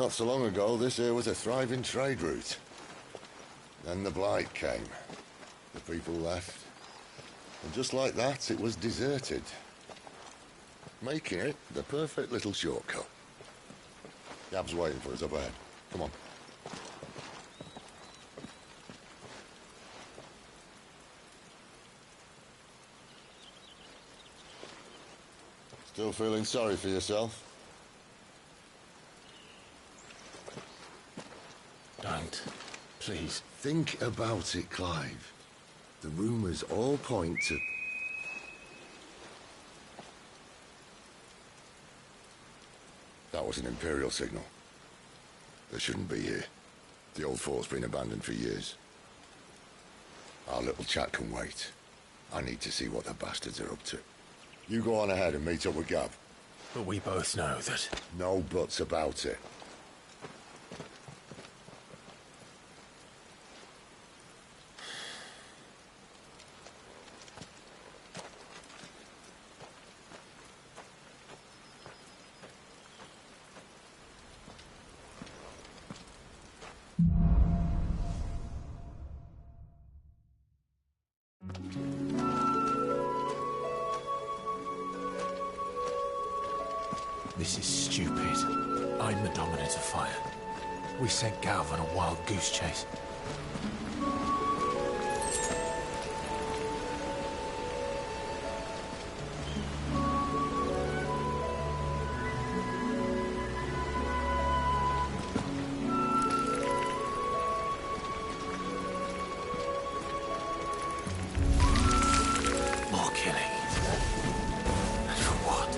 Not so long ago, this here was a thriving trade route. Then the Blight came. The people left. And just like that, it was deserted. Making it the perfect little shortcut. Gab's waiting for us up ahead. Come on. Still feeling sorry for yourself? Don't. Please. Think about it, Clive. The rumours all point to... That was an Imperial signal. They shouldn't be here. The old fort's been abandoned for years. Our little chat can wait. I need to see what the bastards are up to. You go on ahead and meet up with Gab. But we both know that... No buts about it. This is stupid. I'm the dominant of fire. We sent Galv on a wild goose chase. More killing. And for what?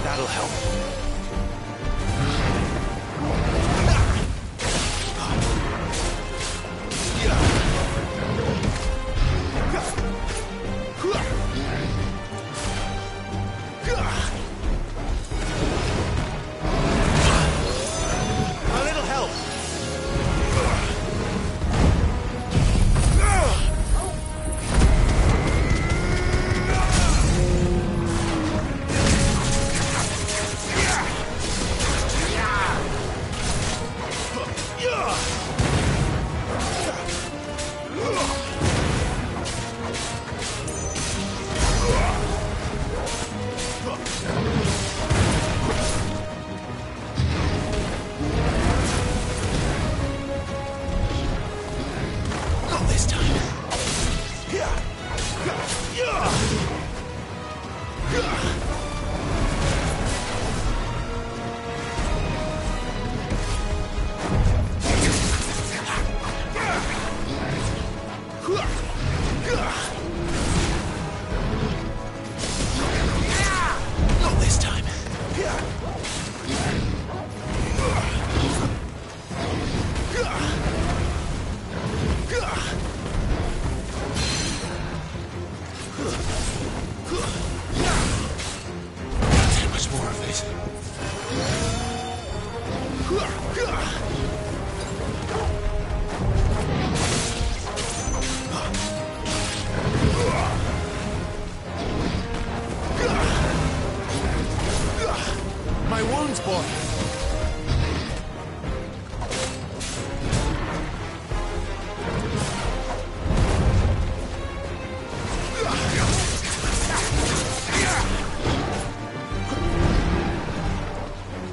That'll help. A little help. is. My wounds, boy.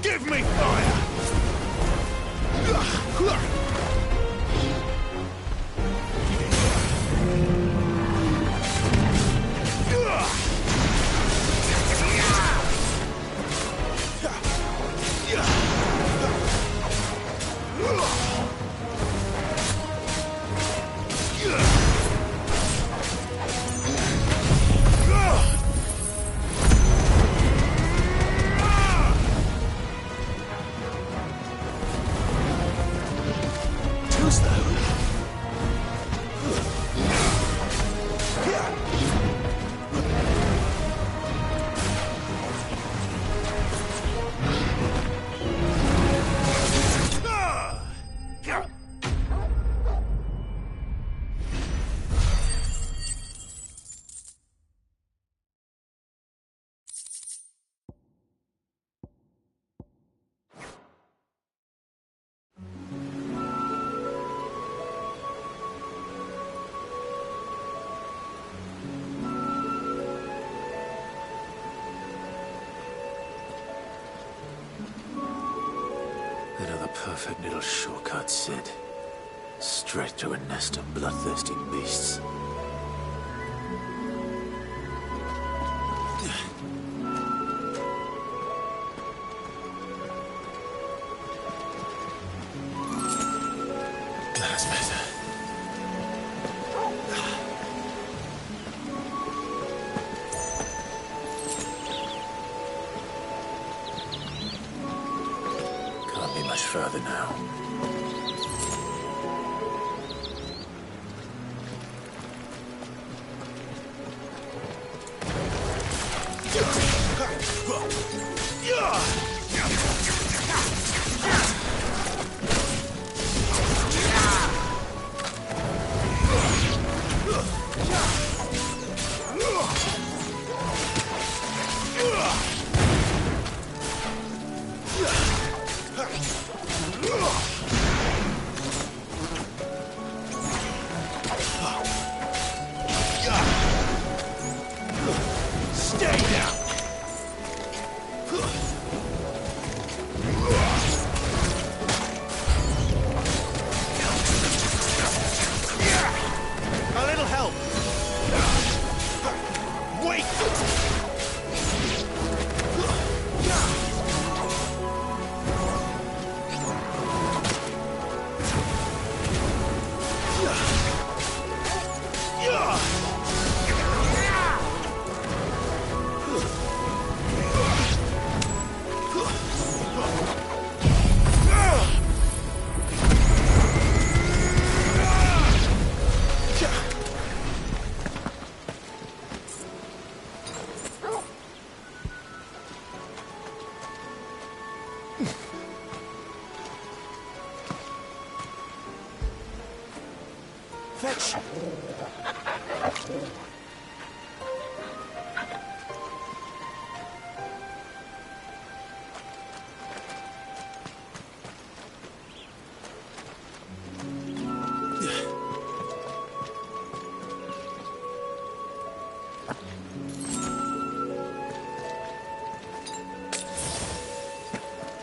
Give me fire! Another perfect little shortcut, Sid. Straight to a nest of bloodthirsty beasts. That's better. Can't be much further now. Stay down! A little help! Wait! Fetch!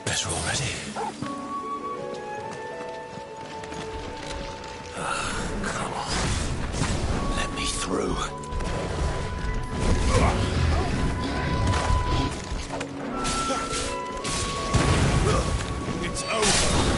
Better already. Come on. Let me through. It's over.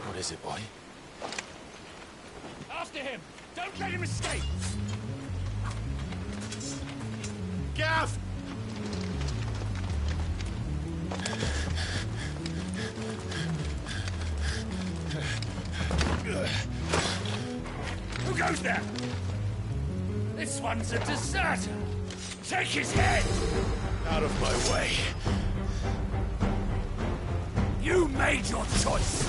What is it, boy? After him! Don't let him escape! Gav! Who goes there? This one's a deserter! Take his head! Out of my way. You made your choice!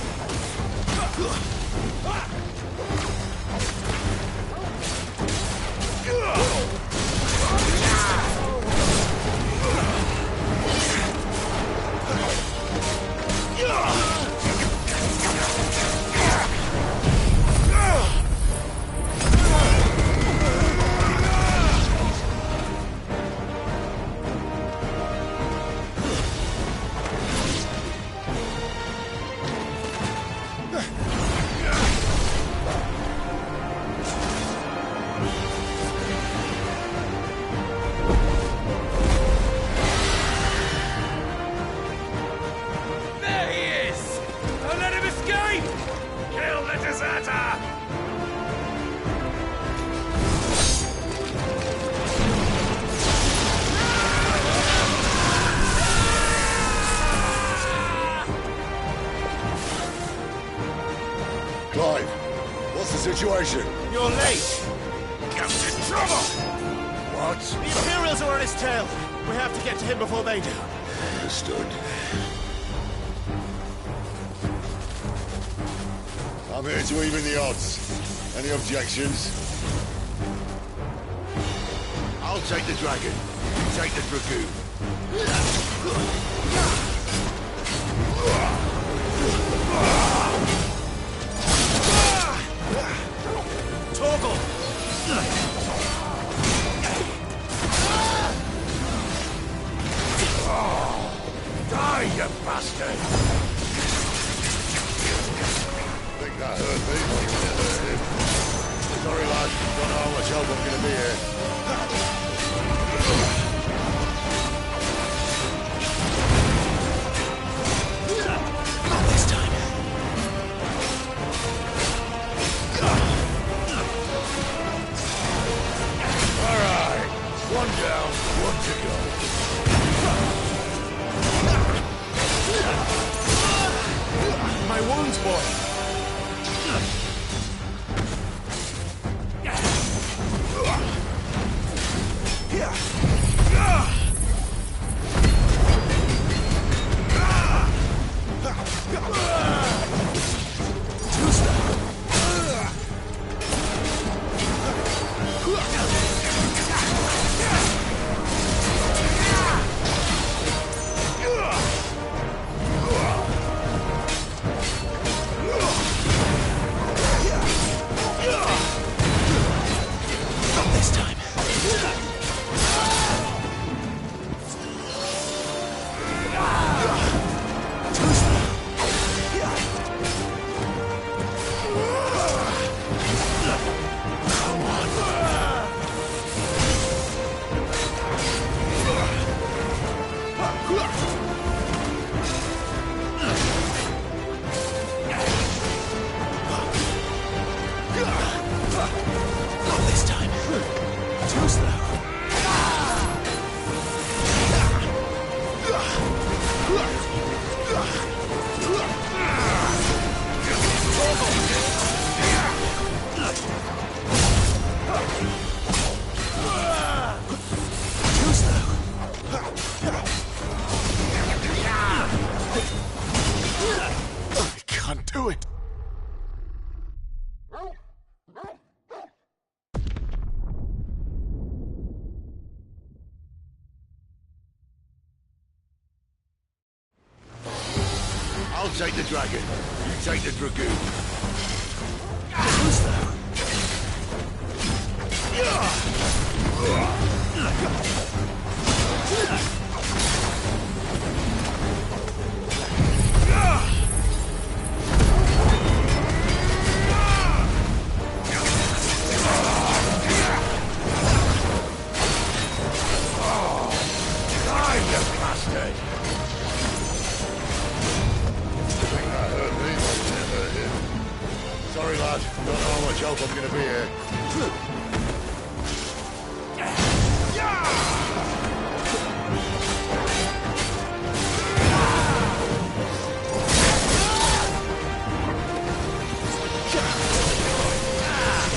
Clive, what's the situation? You're late! Cap's in trouble! What? The Imperials are on his tail! We have to get to him before they do. Understood. I'm here to even the odds. Any objections? I'll take the dragon. You take the dragoon. Torgal! Die, you bastard! Think that hurt me? It hurt him. Sorry, lad. Don't know how much help I'm gonna be here. Not this time. All right. One down, one to go. My wounds, boy! take the dragon. You take the dragoon. Sorry, lad. Don't know how much help I'm gonna be here.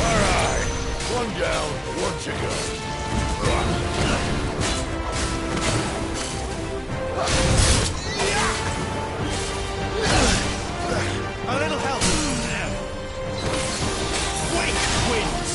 Alright. One down, one to go. A little help. Wake wins.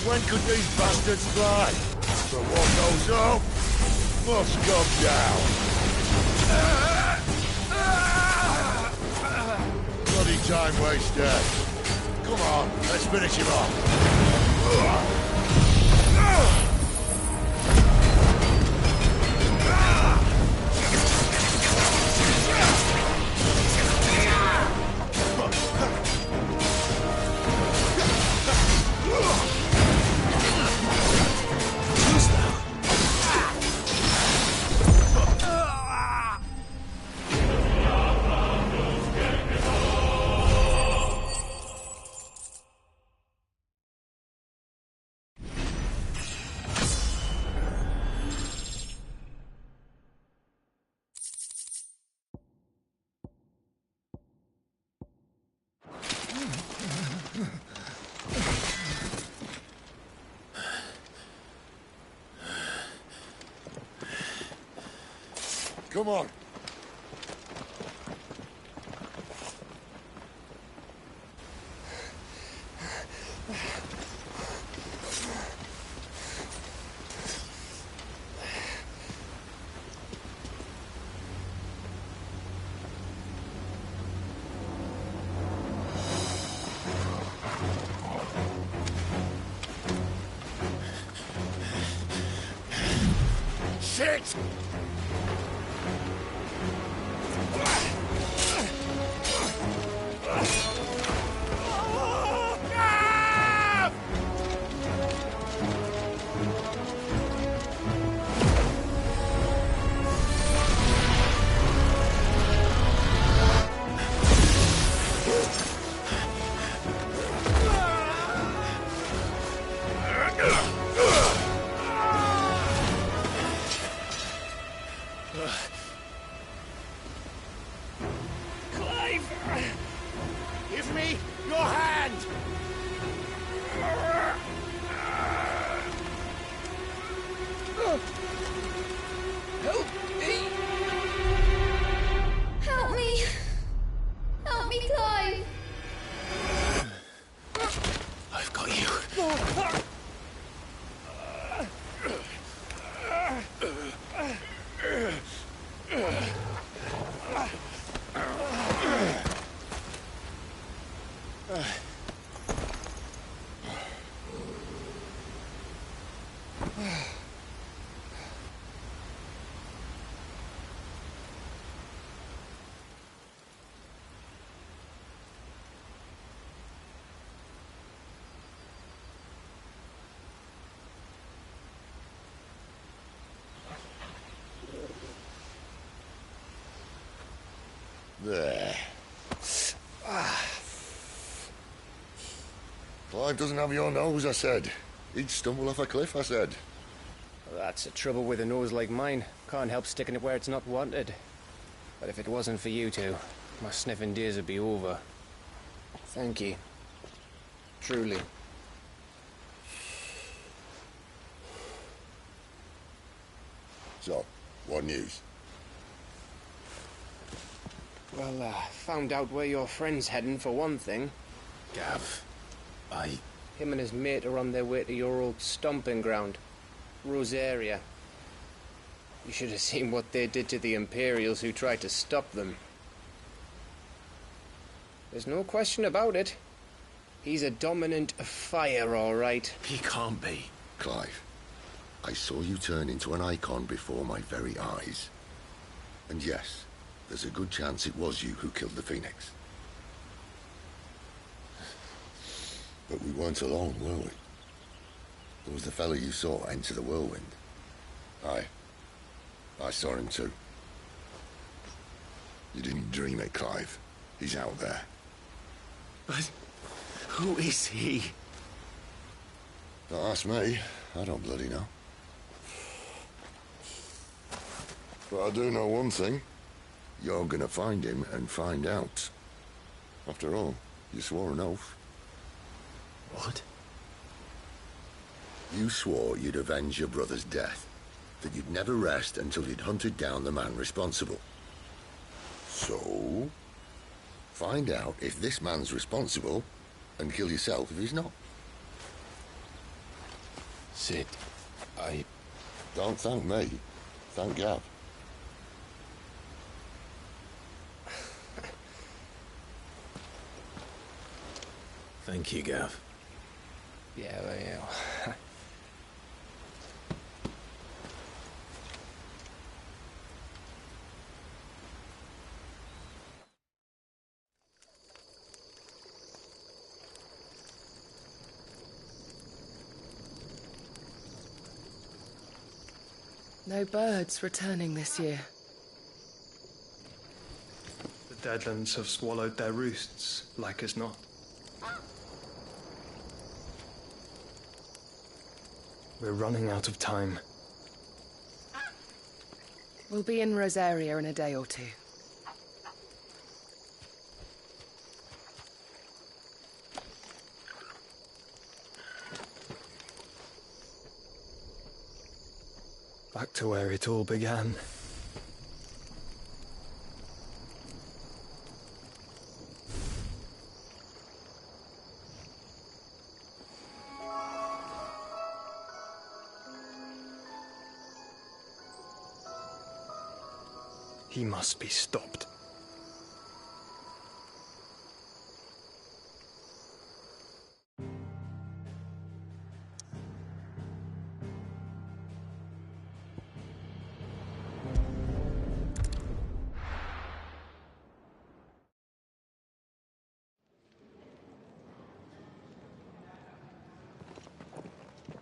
When could these bastards fly? But what goes up must come down. Bloody time waster. Come on, let's finish him off. Come on. Shit! Give me your hand! Help me! Help me! Help me, Clive! I've got you. There. Clive doesn't have your nose, I said. He'd stumble off a cliff, I said. That's the trouble with a nose like mine. Can't help sticking it where it's not wanted. But if it wasn't for you two, my sniffing days would be over. Thank you. Truly. So, what news? Well, found out where your friend's heading for one thing. Gav, Him and his mate are on their way to your old stomping ground, Rosaria. You should have seen what they did to the Imperials who tried to stop them. There's no question about it. He's a dominant fire, all right. He can't be. Clive, I saw you turn into an icon before my very eyes. And yes, there's a good chance it was you who killed the Phoenix. But we weren't alone, were we? There was the fellow you saw enter the whirlwind. I saw him too. You didn't dream it, Clive. He's out there. But who is he? Don't ask me. I don't bloody know. But I do know one thing. You're gonna find him and find out. After all, you swore an oath. What? You swore you'd avenge your brother's death. That you'd never rest until you'd hunted down the man responsible. So, find out if this man's responsible, and kill yourself if he's not. Sid, Don't thank me. Thank Gav. Thank you, Gav. Yeah, well, yeah. No birds returning this year. The Deadlands have swallowed their roosts, like as not. We're running out of time. We'll be in Rosaria in a day or two. Back to where it all began. He must be stopped.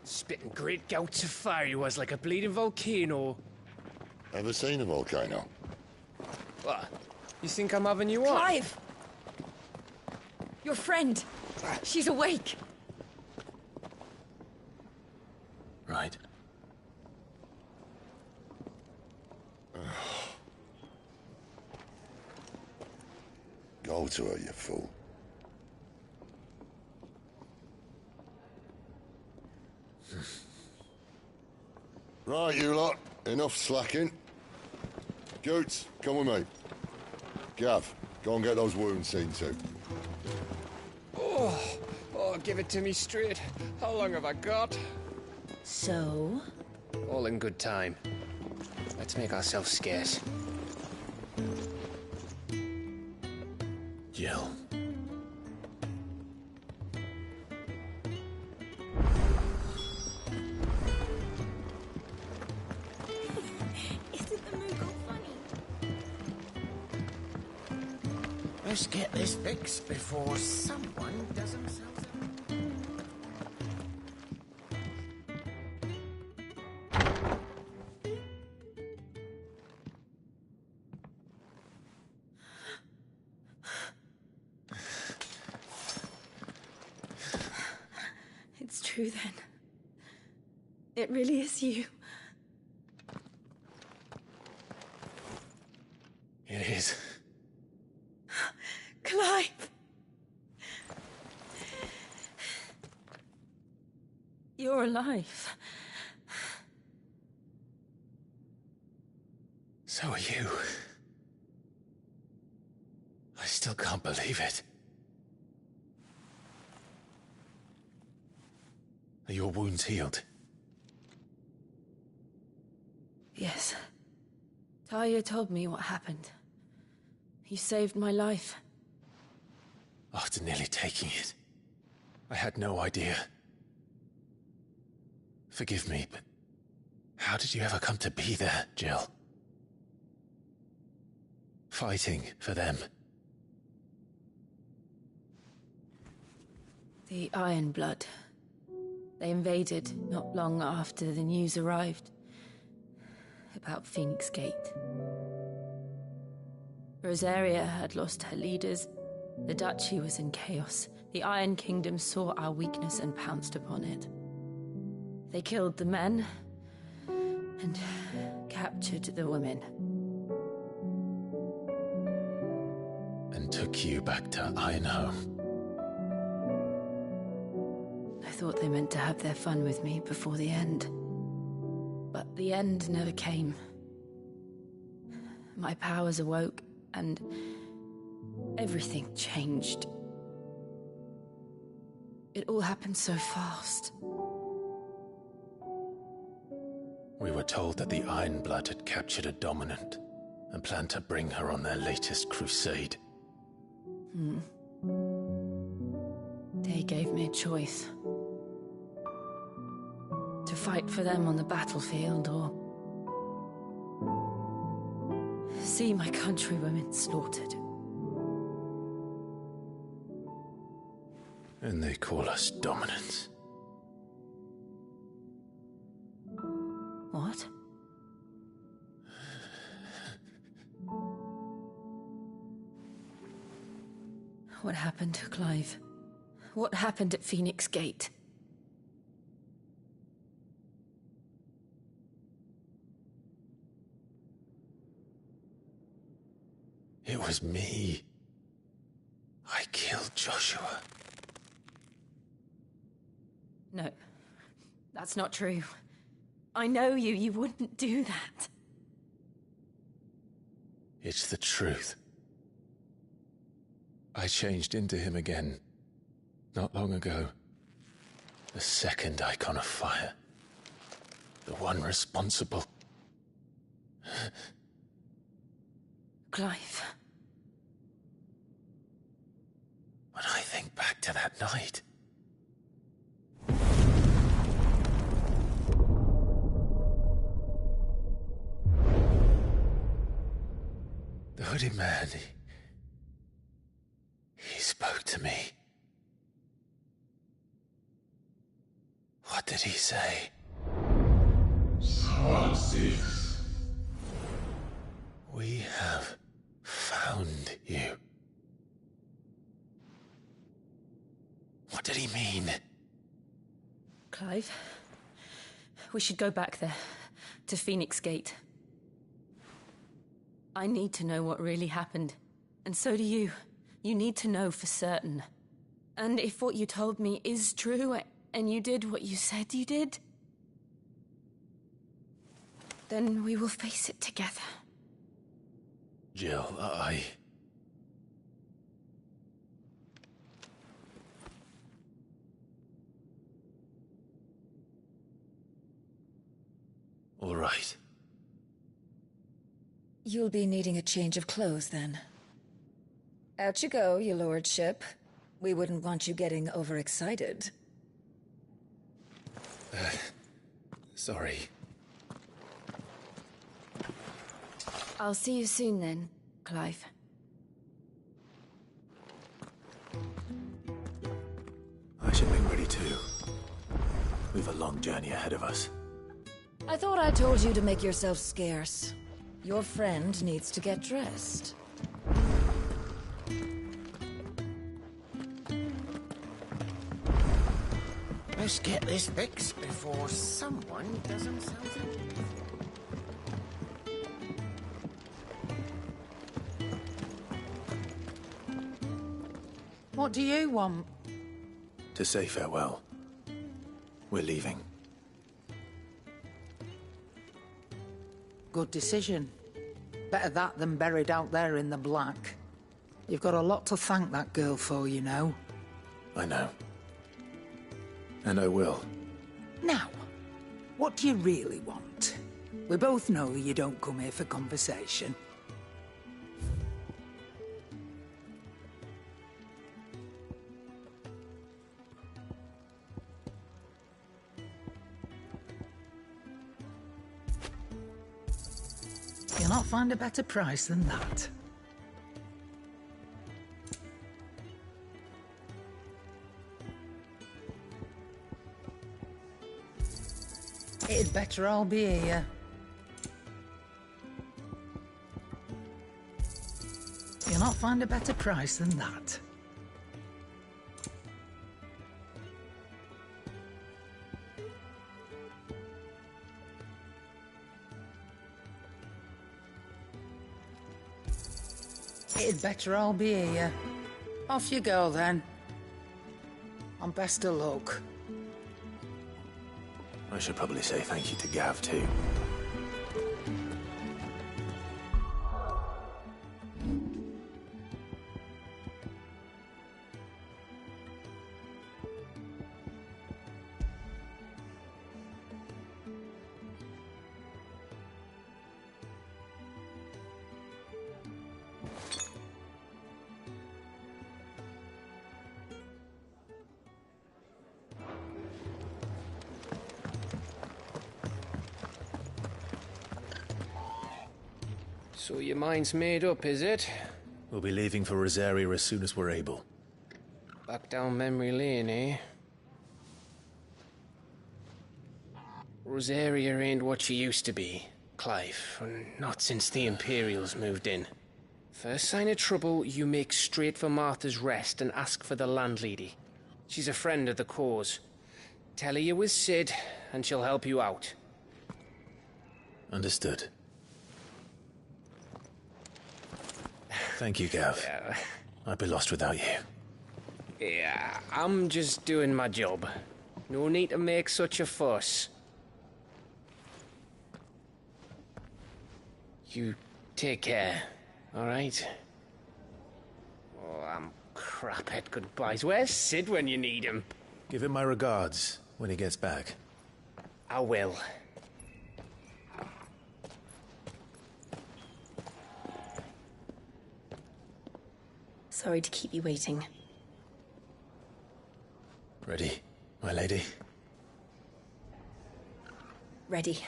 Spitting great gouts of fire he was, like a bleeding volcano. Ever seen a volcano? What? You think I'm having you on? Clive! Your friend. She's awake. Right. Go to her, you fool. Right, you lot. Enough slacking. Goots, come with me. Gav, go and get those wounds seen to. Oh, give it to me straight. How long have I got? So? All in good time. Let's make ourselves scarce. Jill. Isn't the Moogle funny? Let's get this fixed before someone does themselves true then. It really is you. It is. Clive! You're alive. So are you. I still can't believe it. Are your wounds healed? Yes. Talia told me what happened. You saved my life. After nearly taking it, I had no idea. Forgive me, but how did you ever come to be there, Jill? Fighting for them. The Iron Blood. They invaded not long after the news arrived about Phoenix Gate. Rosaria had lost her leaders. The Duchy was in chaos. The Iron Kingdom saw our weakness and pounced upon it. They killed the men and captured the women. And took you back to Ironhome. I thought they meant to have their fun with me before the end. But the end never came. My powers awoke, and everything changed. It all happened so fast. We were told that the Iron Blood had captured a dominant and planned to bring her on their latest crusade. They gave me a choice. To fight for them on the battlefield, or see my countrywomen slaughtered. And they call us dominants. What? What happened to Clive? What happened at Phoenix Gate? It was me. I killed Joshua. No, that's not true. I know you. You wouldn't do that. It's the truth. I changed into him again, not long ago. The second icon of fire. The one responsible. Clive. When I think back to that night... The hooded man, he spoke to me. What did he say? XVI. We have found you. What did he mean? Clive, we should go back there, to Phoenix Gate. I need to know what really happened. And so do you. You need to know for certain. And if what you told me is true, and you did what you said you did, then we will face it together. Jill, All right. You'll be needing a change of clothes, then. Out you go, your lordship. We wouldn't want you getting overexcited. Sorry. I'll see you soon then, Clive. I should make ready too. We've a long journey ahead of us. I thought I told you to make yourself scarce. Your friend needs to get dressed. Let's get this fixed before someone does themselves in. What do you want? To say farewell. We're leaving. Good decision. Better that than buried out there in the black. You've got a lot to thank that girl for, you know. I know. And I will. Now, what do you really want? We both know you don't come here for conversation. You'll not find a better price than that. It'd better all be here. You'll not find a better price than that. It'd better all be here. Off you go then. And best of luck. I should probably say thank you to Gav, too. So your mind's made up, is it? We'll be leaving for Rosaria as soon as we're able. Back down memory lane, eh? Rosaria ain't what she used to be, Clive. Not since the Imperials moved in. First sign of trouble, you make straight for Martha's Rest and ask for the landlady. She's a friend of the cause. Tell her you was Sid, and she'll help you out. Understood. Thank you, Gav. Yeah. I'd be lost without you. Yeah, I'm just doing my job. No need to make such a fuss. You take care, all right? Oh, I'm crap at goodbyes. Where's Sid when you need him? Give him my regards when he gets back. I will. Sorry to keep you waiting. Ready, my lady? Ready.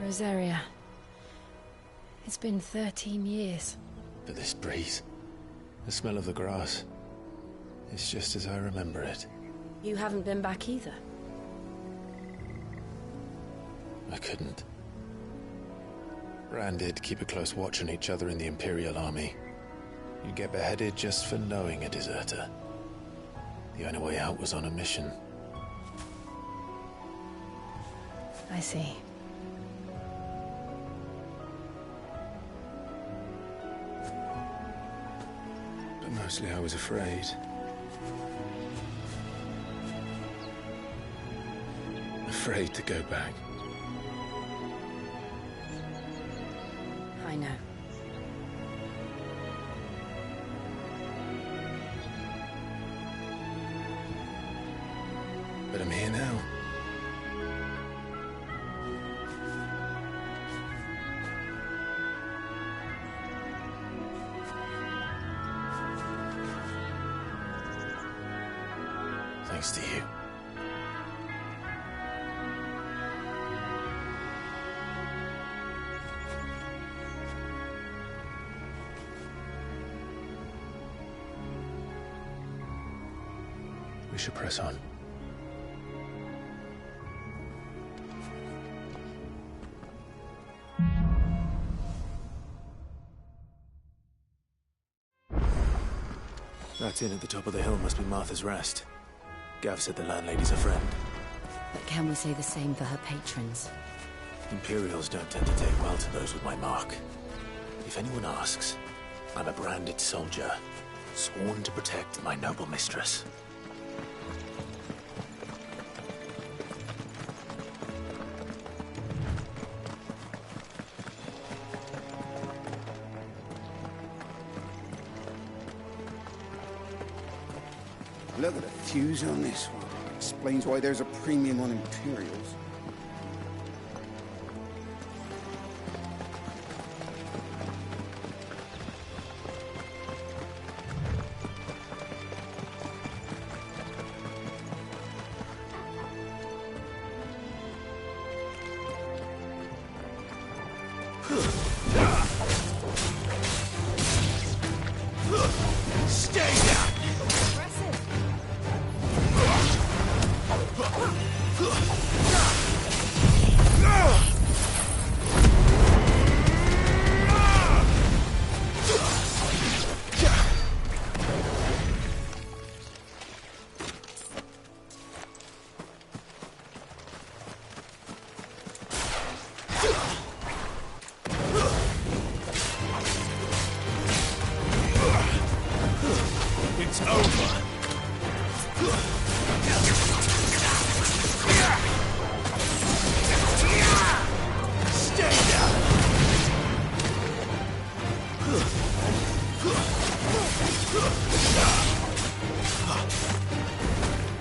Rosaria. It's been 13 years. But this breeze, the smell of the grass, it's just as I remember it. You haven't been back either. I couldn't. Rand did keep a close watch on each other in the Imperial Army. You'd get beheaded just for knowing a deserter. The only way out was on a mission. I see. But mostly I was afraid. Afraid to go back. I know. thanks to you. We should press on. That inn at the top of the hill must be Martha's Rest. Gav said the landlady's a friend. But can we say the same for her patrons? Imperials don't tend to take well to those with my mark. If anyone asks, I'm a branded soldier, sworn to protect my noble mistress. Look at the fuse on this one. Explains why there's a premium on Imperials. Stay down! It's over. Stay down.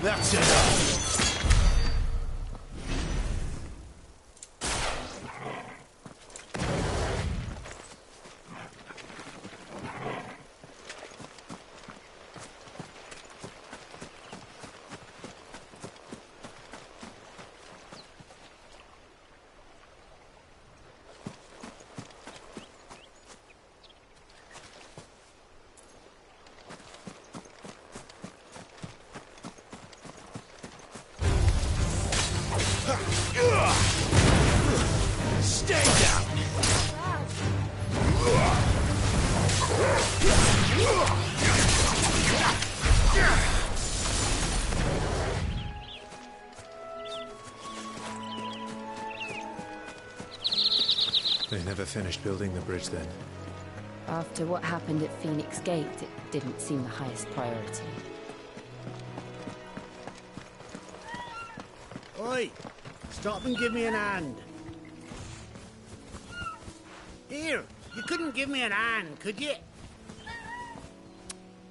That's enough. Stay down! They never finished building the bridge then. After what happened at Phoenix Gate, it didn't seem the highest priority. Oi! Stop and give me an hand. Here, you couldn't give me an hand, could you?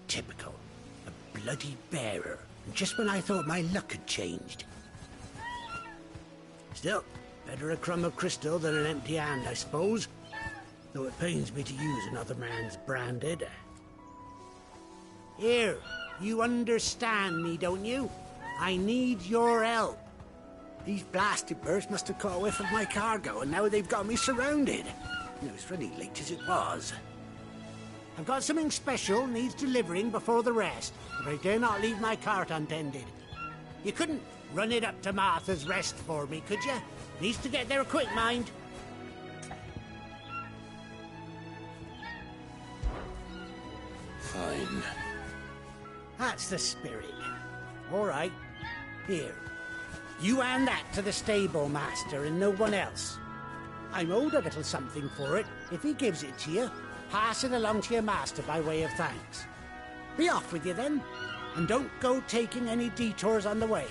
Typical. A bloody bearer. Just when I thought my luck had changed. Still, better a crumb of crystal than an empty hand, I suppose. Though it pains me to use another man's branded. Here, you understand me, don't you? I need your help. These blasted birds must have caught a whiff of my cargo, and now they've got me surrounded. It was really late as it was. I've got something special needs delivering before the rest, but I dare not leave my cart untended. You couldn't run it up to Martha's Rest for me, could you? Needs to get there quick, mind. Fine. That's the spirit. All right. Here. You hand that to the stable master and no one else. I'm owed a little something for it. If he gives it to you, pass it along to your master by way of thanks. Be off with you then, and don't go taking any detours on the way.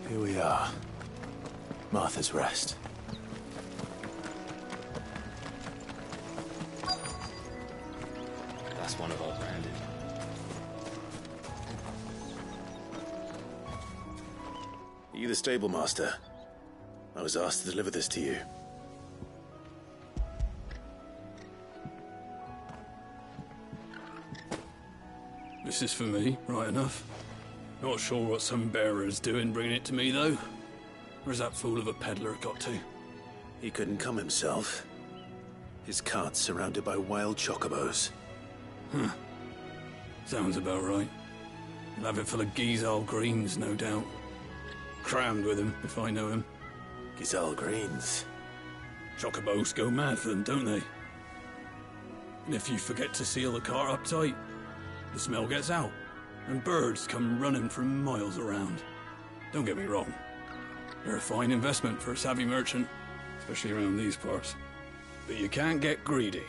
Here we are. Martha's Rest. That's one of our branded. Are you the stable master? I was asked to deliver this to you. This is for me, right enough. Not sure what some bearer's doing bringing it to me, though. Where's that fool of a peddler got to? He couldn't come himself. His cart's surrounded by wild chocobos. Huh. Sounds about right. He'll have it full of Gizal greens, no doubt. Crammed with him, if I know him. Gizal greens? Chocobos go mad for them, don't they? And if you forget to seal the cart up tight, the smell gets out, and birds come running from miles around. Don't get me wrong. They're a fine investment for a savvy merchant, especially around these parts. But you can't get greedy,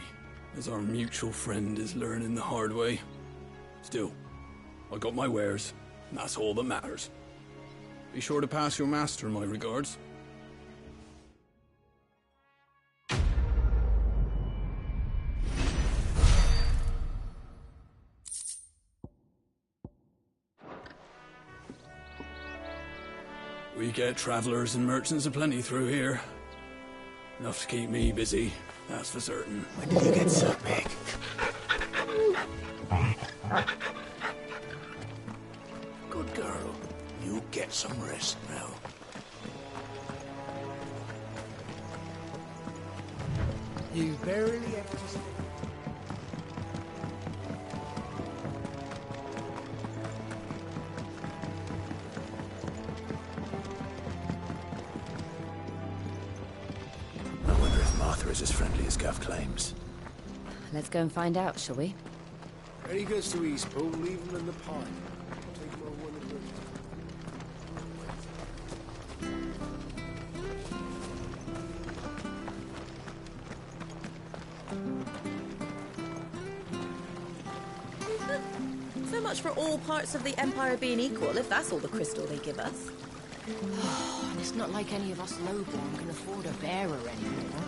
as our mutual friend is learning the hard way. Still, I got my wares, and that's all that matters. Be sure to pass your master my regards. We get travelers and merchants aplenty through here. Enough to keep me busy, that's for certain. When did you get so big? Good girl. You get some rest now. You barely have to stay. I wonder if Martha is as friendly as Gav claims. Let's go and find out, shall we? Ready goes to Eastpool, leave them in the pine. Take them on one of those. So much for all parts of the Empire being equal, if that's all the crystal they give us. And it's not like any of us lowborn can afford a bearer anymore.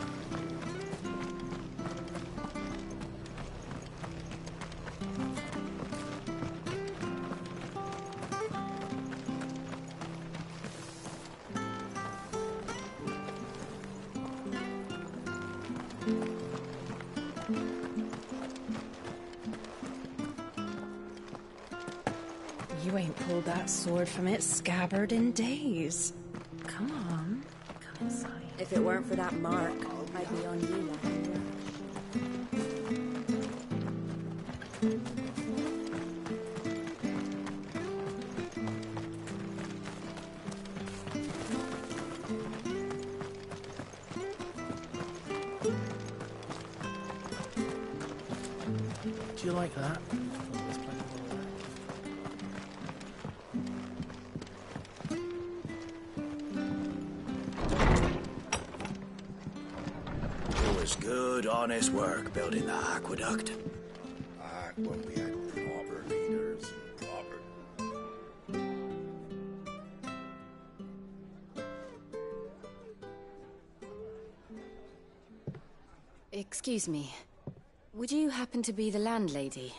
You ain't pulled that sword from its scabbard in days. Come on, come inside. If it weren't for that mark, I'd be on you now. Do you like that? It was good, honest work building the aqueduct. Back when we had proper leaders and proper... Excuse me. Would you happen to be the landlady?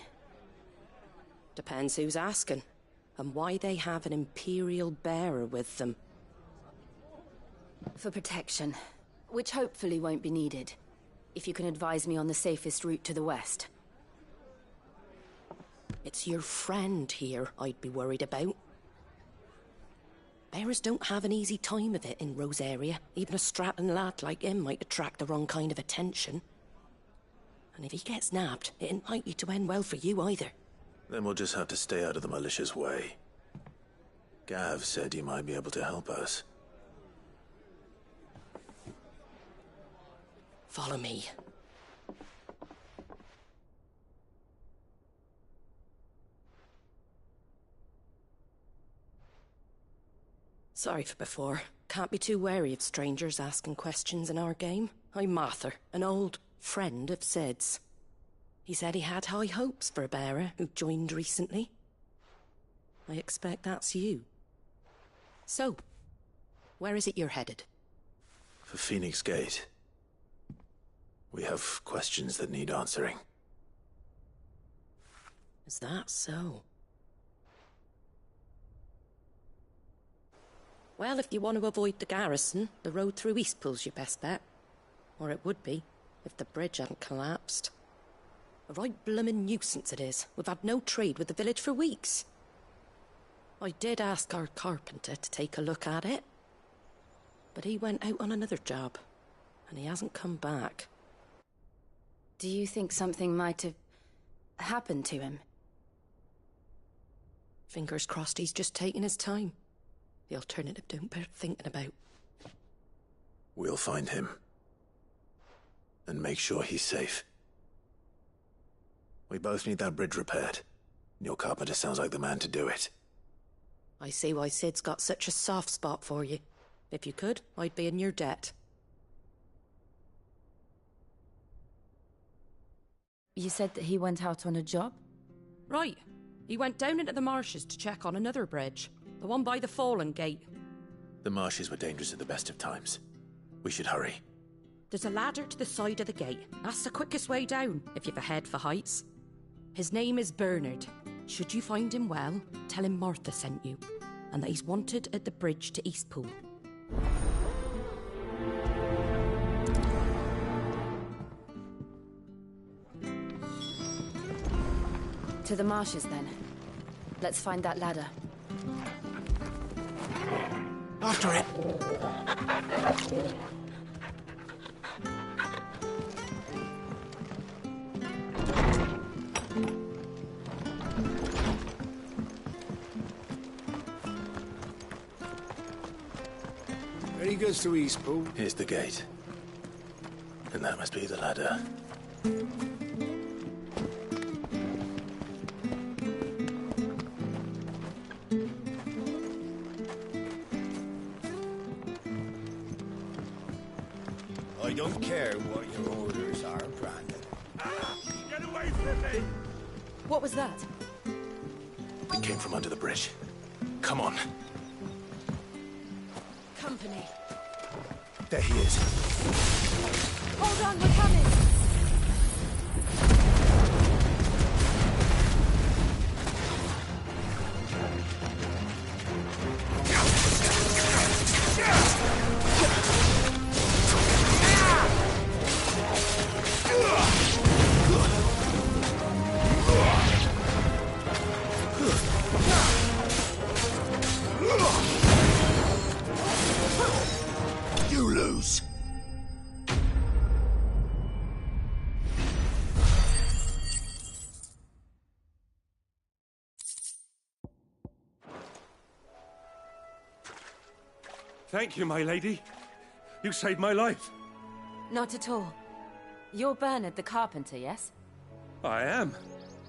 Depends who's asking, and why they have an Imperial bearer with them. For protection, which hopefully won't be needed. If you can advise me on the safest route to the west. It's your friend here I'd be worried about. Bearers don't have an easy time of it in Rosaria. Even a strapping lad like him might attract the wrong kind of attention. And if he gets nabbed, it ain't likely to end well for you either. Then we'll just have to stay out of the malicious way. Gav said you might be able to help us. Follow me. Sorry for before. Can't be too wary of strangers asking questions in our game. I'm Martha, an old friend of Sid's. He said he had high hopes for a bearer who joined recently. I expect that's you. So, where is it you're headed? For Phoenix Gate. We have questions that need answering. Is that so? Well, if you want to avoid the garrison, the road through Eastpool's your best bet. Or it would be, if the bridge hadn't collapsed. A right bloomin' nuisance it is. We've had no trade with the village for weeks. I did ask our carpenter to take a look at it. But he went out on another job, and he hasn't come back. Do you think something might have happened to him? Fingers crossed he's just taking his time. The alternative don't bear thinking about. We'll find him. And make sure he's safe. We both need that bridge repaired. Your carpenter sounds like the man to do it. I see why Sid's got such a soft spot for you. If you could, I'd be in your debt. You said that he went out on a job? Right. He went down into the marshes to check on another bridge. The one by the Fallen Gate. The marshes were dangerous at the best of times. We should hurry. There's a ladder to the side of the gate. That's the quickest way down, if you've a head for heights. His name is Bernard. Should you find him well, tell him Martha sent you, and that he's wanted at the bridge to Eastpool. To the marshes, then. Let's find that ladder. After it! Where he goes to Eastpool? Here's the gate. And that must be the ladder. I don't care what your orders are, Brandon. Get away from me! What was that? It came from under the bridge. Come on. Company. There he is. Hold on, we're coming! You lose. Thank you, my lady. You saved my life. Not at all. You're Bernard the carpenter, yes? I am.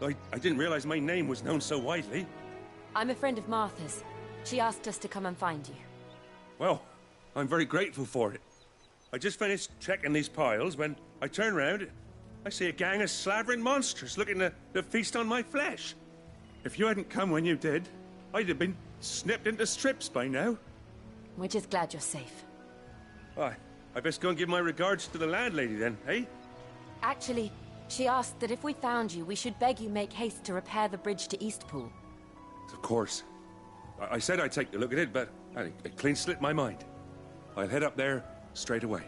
I didn't realize my name was known so widely. I'm a friend of Martha's. She asked us to come and find you. Well, I'm very grateful for it. I just finished checking these piles when I turn round. I see a gang of slavering monsters looking to feast on my flesh. If you hadn't come when you did, I'd have been snipped into strips by now. We're just glad you're safe. Why, I best go and give my regards to the landlady then, eh? Actually, she asked that if we found you, we should beg you make haste to repair the bridge to Eastpool. Of course. I said I'd take a look at it, but it clean slipped my mind. I'll head up there straight away.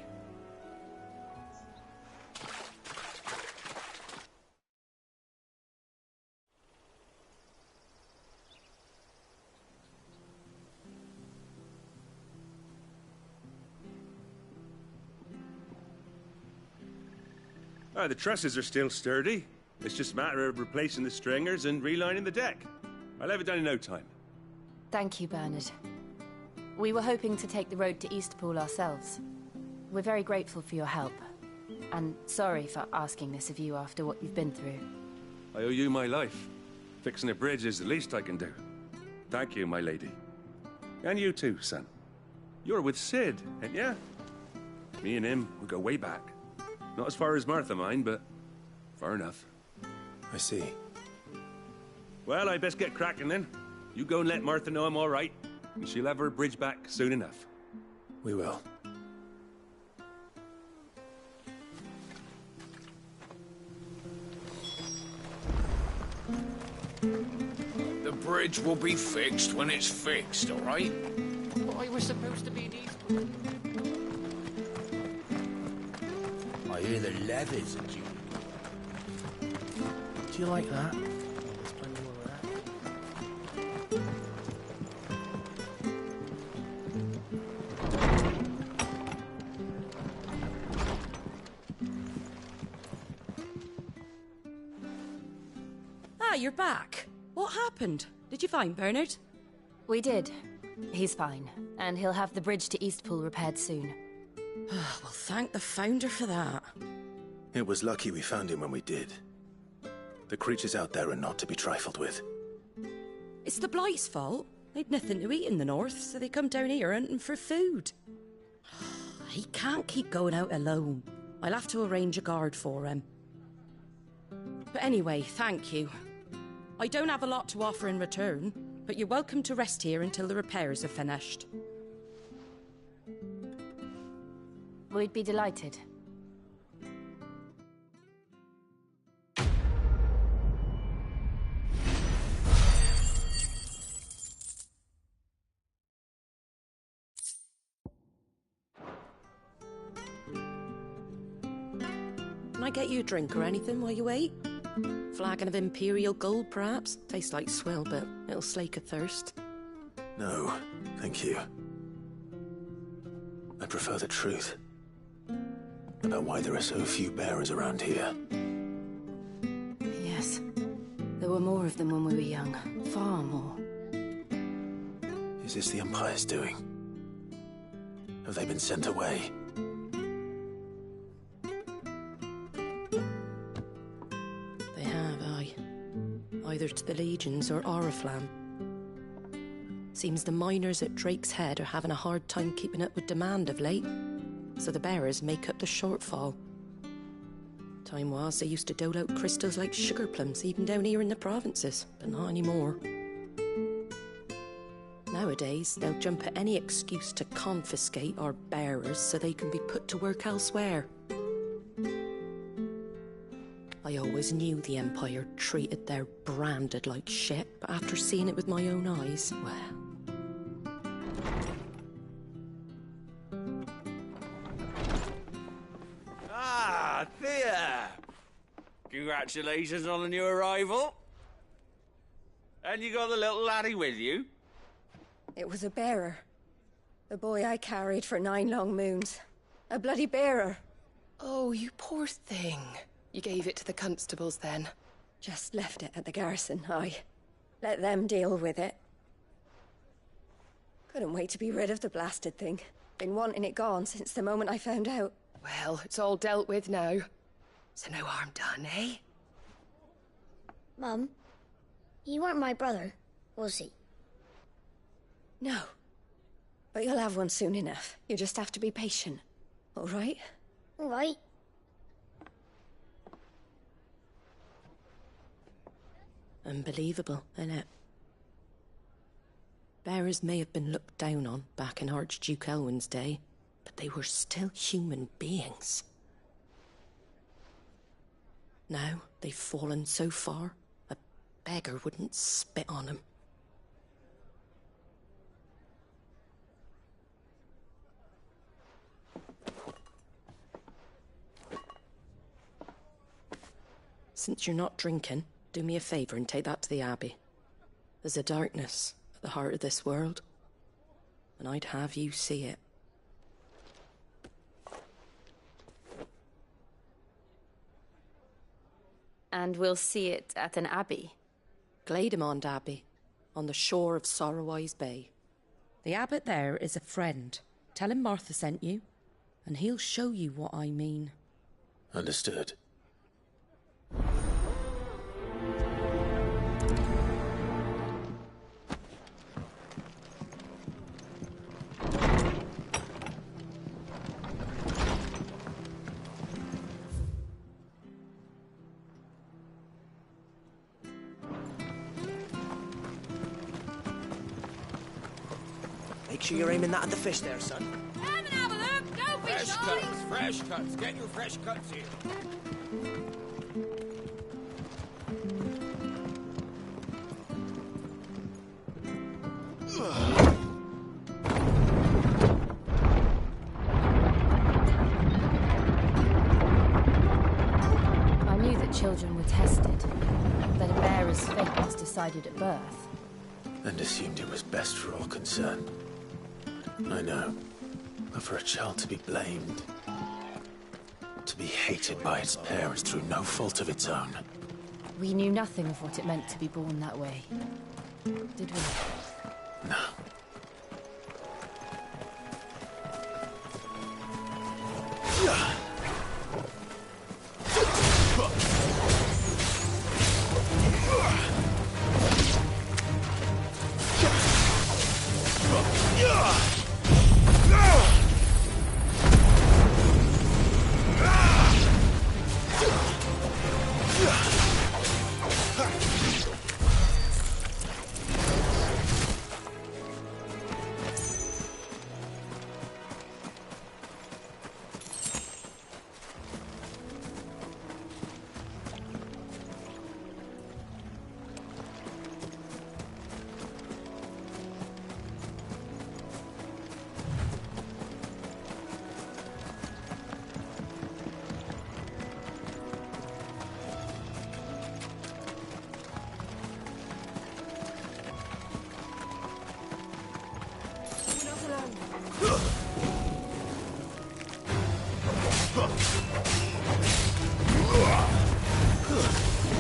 The trusses are still sturdy. It's just a matter of replacing the stringers and relining the deck. I'll have it done in no time. Thank you, Bernard. We were hoping to take the road to Eastpool ourselves. We're very grateful for your help. And sorry for asking this of you after what you've been through. I owe you my life. Fixing a bridge is the least I can do. Thank you, my lady. And you too, son. You're with Sid, ain't ya? Me and him, we go way back. Not as far as Martha, mind, but far enough. I see. Well, I best get cracking then. You go and let Martha know I'm all right, and she'll have her bridge back soon enough. We will. The bridge will be fixed when it's fixed, all right? I was supposed to be in Eastpool. I hear the leathers are due. Do you like that? There's plenty more of that. Ah, you're back. What happened? Did you find Bernard? We did. He's fine, and he'll have the bridge to Eastpool repaired soon. Well, thank the Founder for that. It was lucky we found him when we did. The creatures out there are not to be trifled with. It's the Blight's fault. They'd nothing to eat in the north, so they come down here hunting for food. He can't keep going out alone. I'll have to arrange a guard for him. But anyway, thank you. I don't have a lot to offer in return, but you're welcome to rest here until the repairs are finished. We'd be delighted. Can I get you a drink or anything while you wait? Flagon of Imperial Gold, perhaps? Tastes like swill, but it'll slake a thirst. No, thank you. I prefer the truth about why there are so few bearers around here. Yes. There were more of them when we were young. Far more. Is this the Empire's doing? Have they been sent away? They have, aye. Either to the Legions or Oriflamme. Seems the miners at Drake's Head are having a hard time keeping up with demand of late, so the bearers make up the shortfall. Time was they used to dole out crystals like sugar plums even down here in the provinces, but not anymore. Nowadays, they'll jump at any excuse to confiscate our bearers so they can be put to work elsewhere. I always knew the Empire treated their branded like shit, but after seeing it with my own eyes, well... Ah, Thea! Congratulations on the new arrival. And you got the little laddie with you? It was a bearer. The boy I carried for 9 long moons. A bloody bearer. Oh, you poor thing. You gave it to the constables then? Just left it at the garrison, aye. Let them deal with it. Couldn't wait to be rid of the blasted thing. Been wanting it gone since the moment I found out. Well, it's all dealt with now. So no harm done, eh? Mum, you weren't my brother, was he? No. But you'll have one soon enough. You just have to be patient. All right? All right. Unbelievable, innit? Bearers may have been looked down on back in Archduke Elwin's day, but they were still human beings. Now they've fallen so far, a beggar wouldn't spit on them. Since you're not drinking, do me a favour and take that to the Abbey. There's a darkness at the heart of this world, and I'd have you see it. And we'll see it at an abbey. Glademond Abbey, on the shore of Sorrowise Bay. The abbot there is a friend. Tell him Martha sent you, and he'll show you what I mean. Understood. Make sure you're aiming that at the fish there, son. Come and have a look. Don't be Fresh shy. cuts, fresh cuts. Get your fresh cuts here. I knew that children were tested, that a bearer's fate was decided at birth. And assumed it was best for all concerned. I know. But for a child to be blamed, to be hated by its parents through no fault of its own. We knew nothing of what it meant to be born that way, did we? No.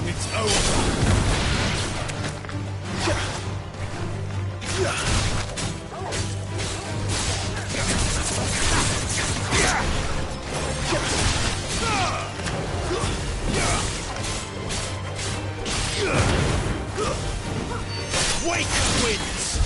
It's over. Wake wins.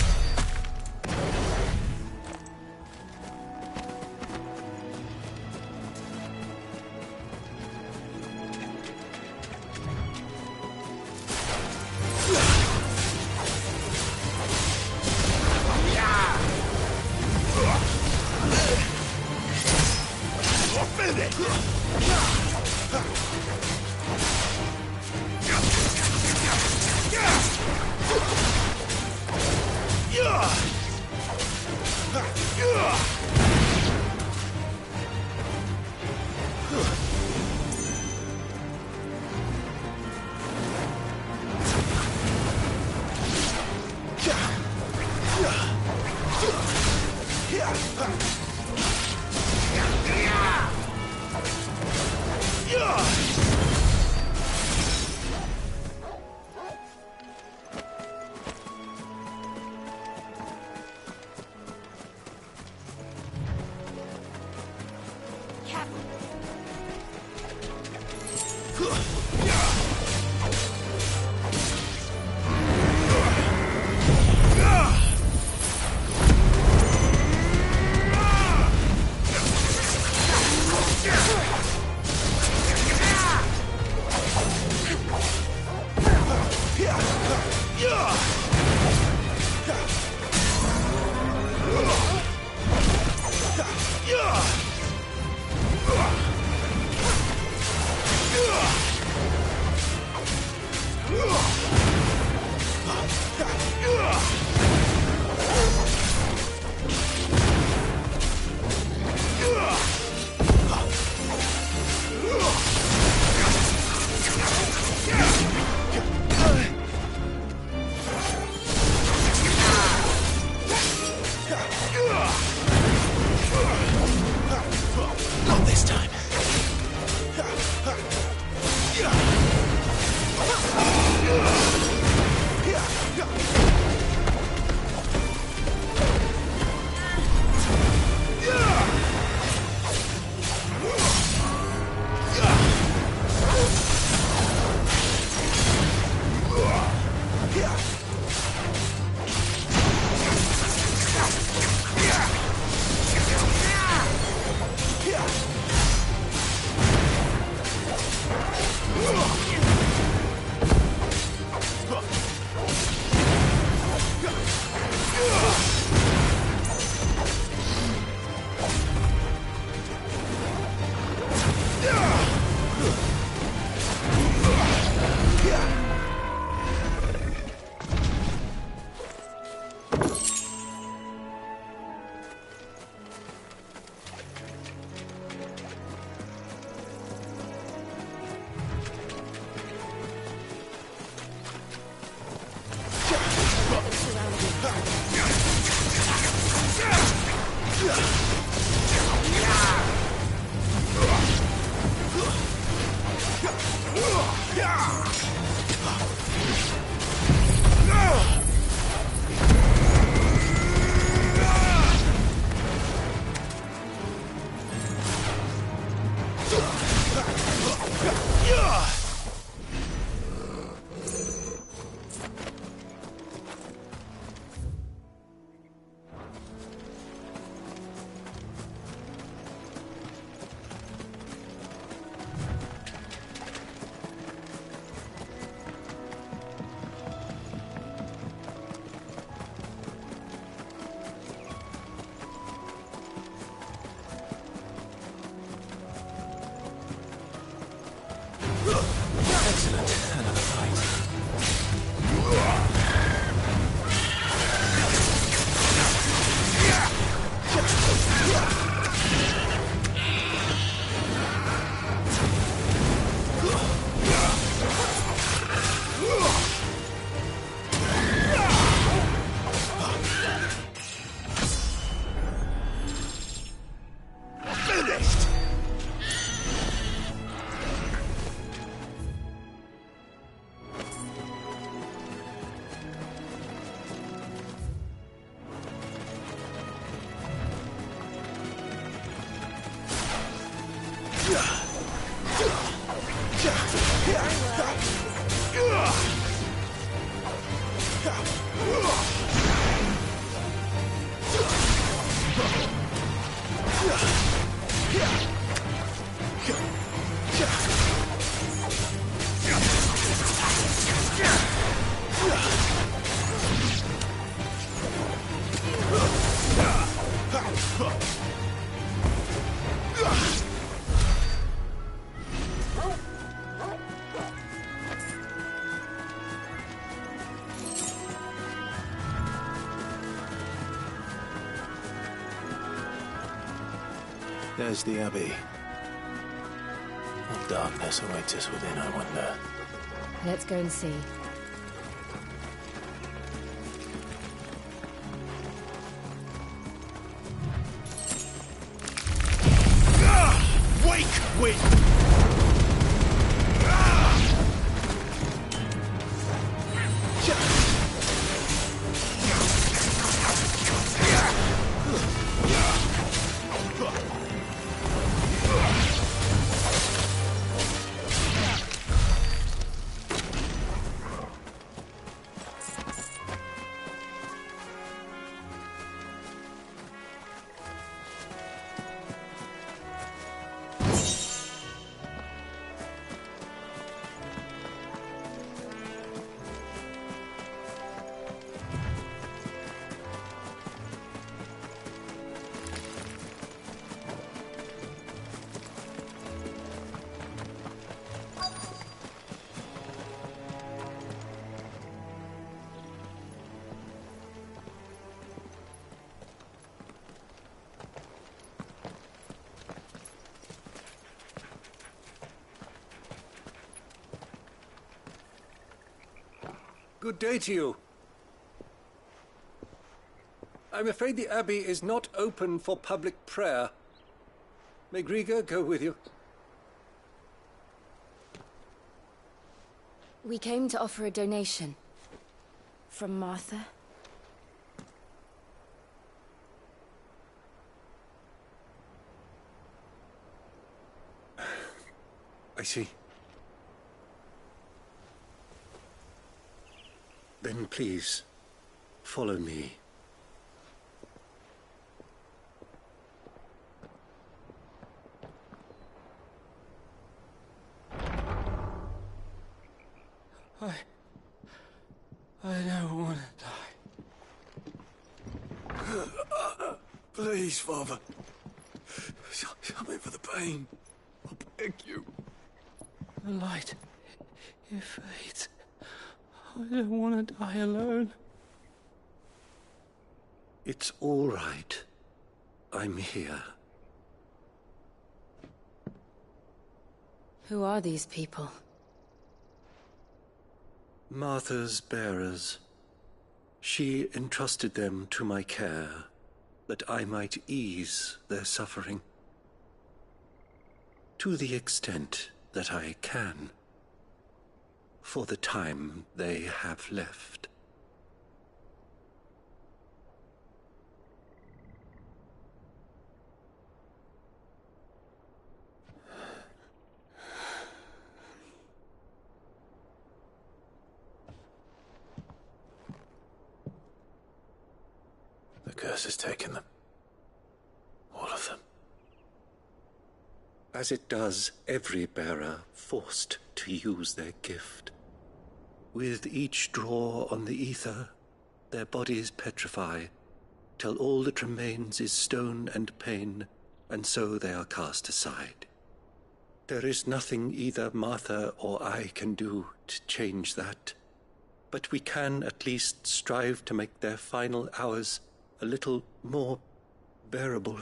excellent. Another fight. Finished! There's the Abbey. What darkness awaits us within, I wonder. Let's go and see. Wake, wind! Good day to you. I'm afraid the Abbey is not open for public prayer. May Griga go with you? We came to offer a donation. From Martha. I see. Then please, follow me. I don't want to die. Please, Father. Shut me for the pain. I beg you. The light, it fades. I don't want to die alone. It's all right. I'm here. Who are these people? Martha's bearers. She entrusted them to my care, that I might ease their suffering. To the extent that I can, for the time they have left. The curse has taken them. All of them. As it does every bearer forced to use their gift. With each draw on the ether, their bodies petrify, till all that remains is stone and pain, and so they are cast aside. There is nothing either Martha or I can do to change that. But we can at least strive to make their final hours a little more bearable.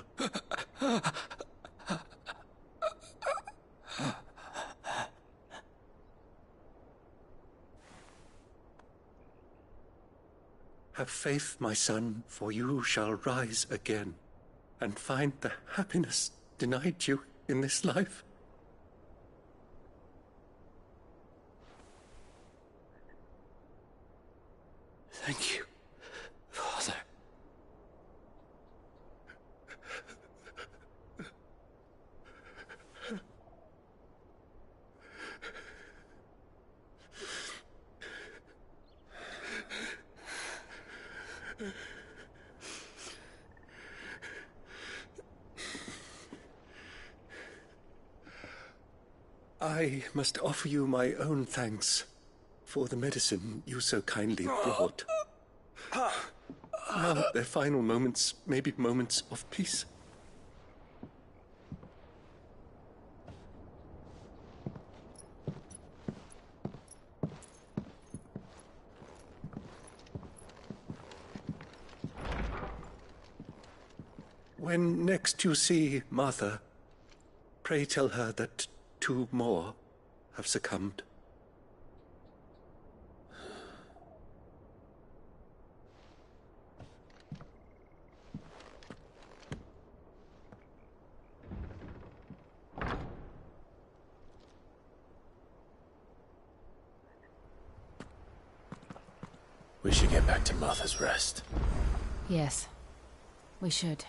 Have faith, my son, for you shall rise again and find the happiness denied you in this life. Thank you, Father. I must offer you my own thanks for the medicine you so kindly brought. Now their final moments may be moments of peace. When next you see Martha, pray tell her that 2 more have succumbed. We should get back to Martha's Rest. Yes, we should.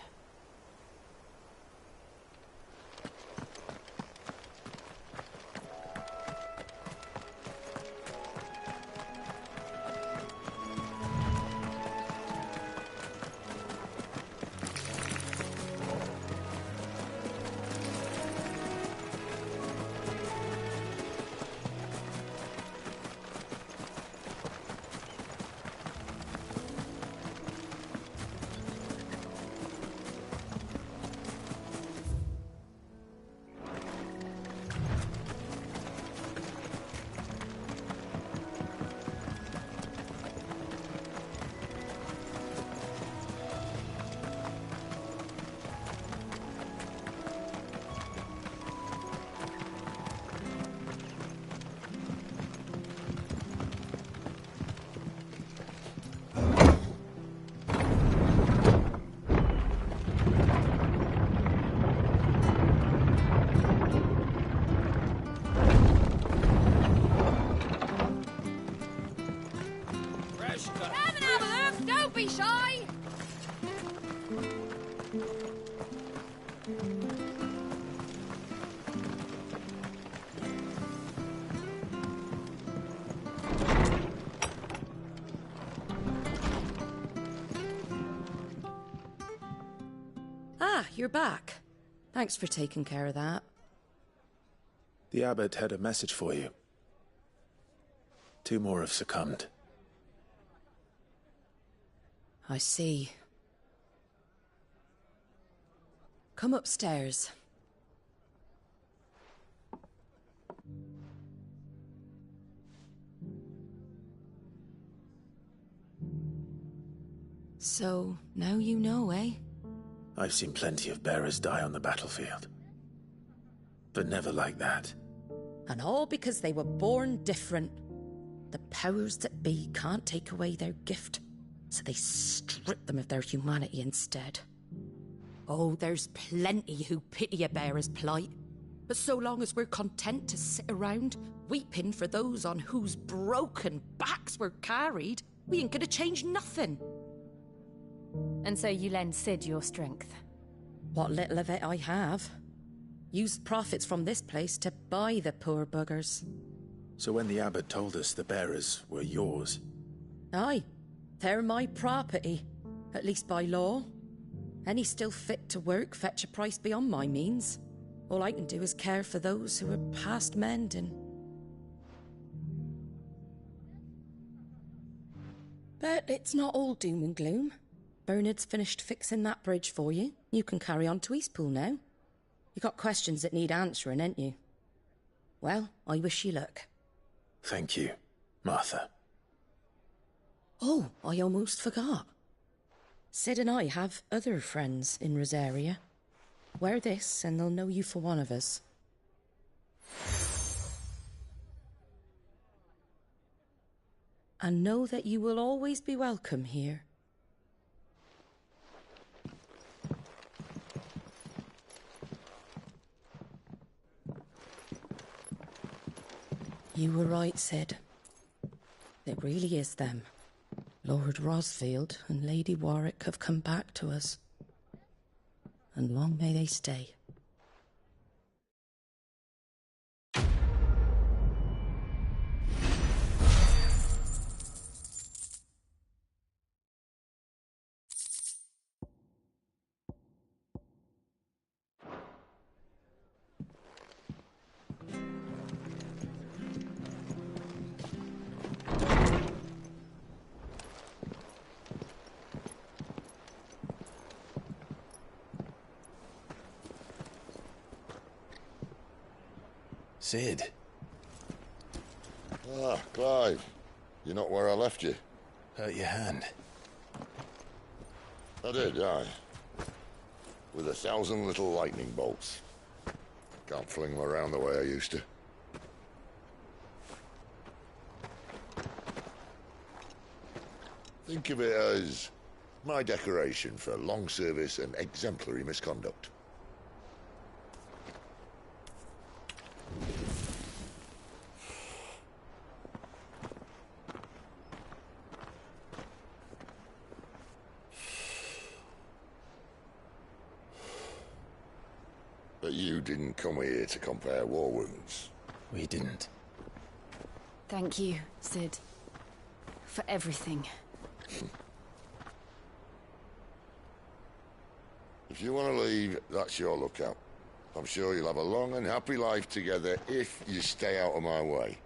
You're back. Thanks for taking care of that. The abbot had a message for you. 2 more have succumbed. I see. Come upstairs. So, now you know, eh? I've seen plenty of bearers die on the battlefield. But never like that. And all because they were born different. The powers that be can't take away their gift, so they strip them of their humanity instead. Oh, there's plenty who pity a bearer's plight. But so long as we're content to sit around, weeping for those on whose broken backs we're carried, we ain't gonna change nothing. And so you lend Sid your strength? What little of it I have. Use profits from this place to buy the poor buggers. So when the abbot told us the bearers were yours... Aye, they're my property, at least by law. Any still fit to work fetch a price beyond my means. All I can do is care for those who are past mending. But it's not all doom and gloom. Bernard's finished fixing that bridge for you. You can carry on to Eastpool now. You got questions that need answering, ain't you? Well, I wish you luck. Thank you, Martha. Oh, I almost forgot. Sid and I have other friends in Rosaria. Wear this and they'll know you for one of us. And know that you will always be welcome here. You were right, Sid. It really is them. Lord Rosfield and Lady Warwick have come back to us. And long may they stay. Sid. Ah, Clive. You're not where I left you. Hurt your hand. I did, aye. With 1,000 little lightning bolts. Can't fling them around the way I used to. Think of it as my decoration for long service and exemplary misconduct. But you didn't come here to compare war wounds. We didn't. Thank you, Sid. For everything. If you want to leave, that's your lookout. I'm sure you'll have a long and happy life together if you stay out of my way.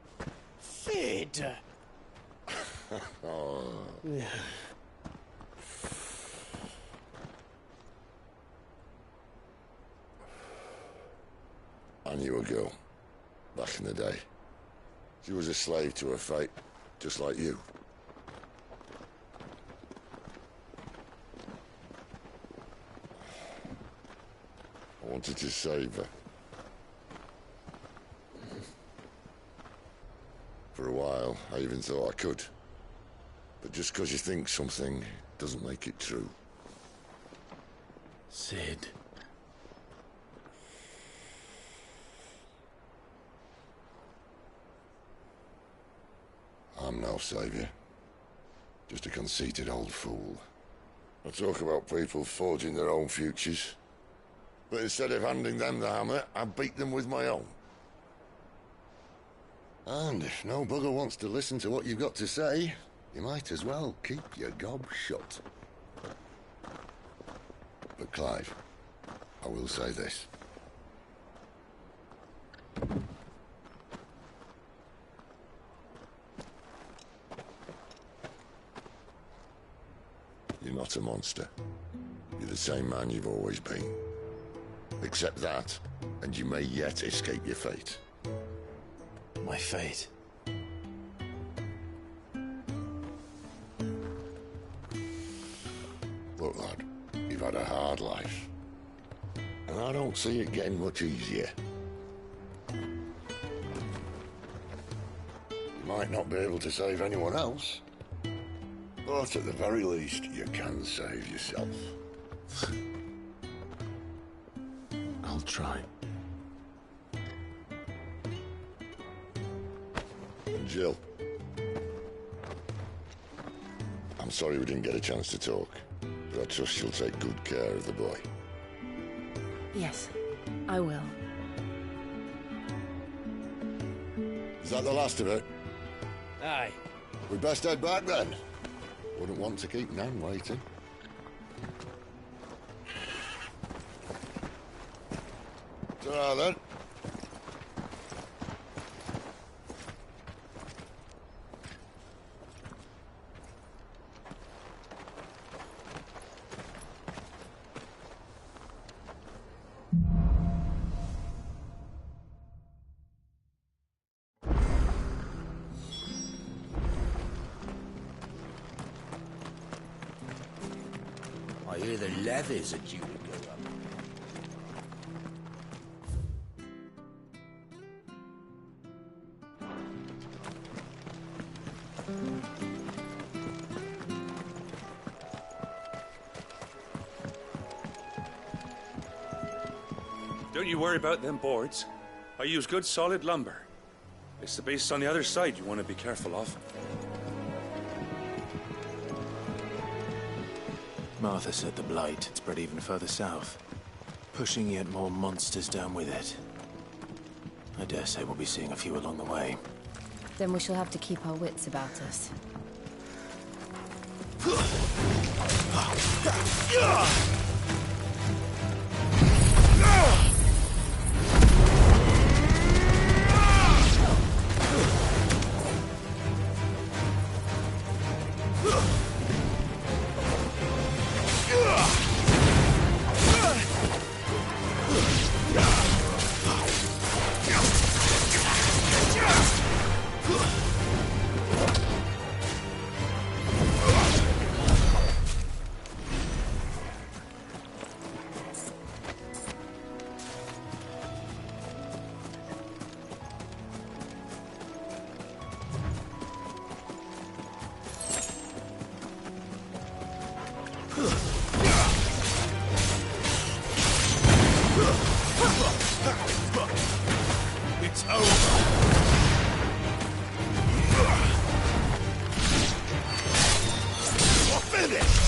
Sid! Oh. I knew a girl, back in the day. She was a slave to her fate, just like you. I wanted to save her. For a while, I even thought I could. But just because you think something doesn't make it true. Sid. I'm no savior. Just a conceited old fool. I talk about people forging their own futures. But instead of handing them the hammer, I beat them with my own. And if no bugger wants to listen to what you've got to say, you might as well keep your gob shut. But Clive, I will say this. You're not a monster. You're the same man you've always been. Accept that, and you may yet escape your fate. My fate? Look, lad, you've had a hard life. And I don't see it getting much easier. You might not be able to save anyone else, but at the very least, you can save yourself. I'll try. And Jill, I'm sorry we didn't get a chance to talk, but I trust you'll take good care of the boy. Yes, I will. Is that the last of it? Aye. We'd best head back then. Wouldn't want to keep Nan waiting. Ta-ra then. I hear the levies are due to go up. Don't you worry about them boards. I use good solid lumber. It's the beasts on the other side you want to be careful of. Martha said the blight had spread even further south, pushing yet more monsters down with it. I dare say we'll be seeing a few along the way. Then we shall have to keep our wits about us. It's over. We're finished.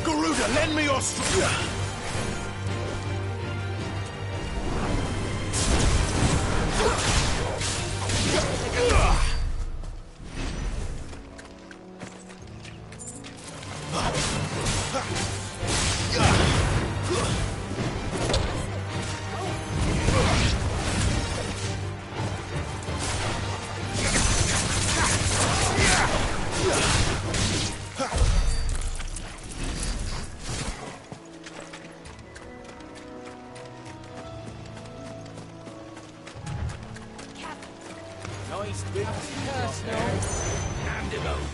Garuda, lend me your strength. Nice big personal. Hand him over.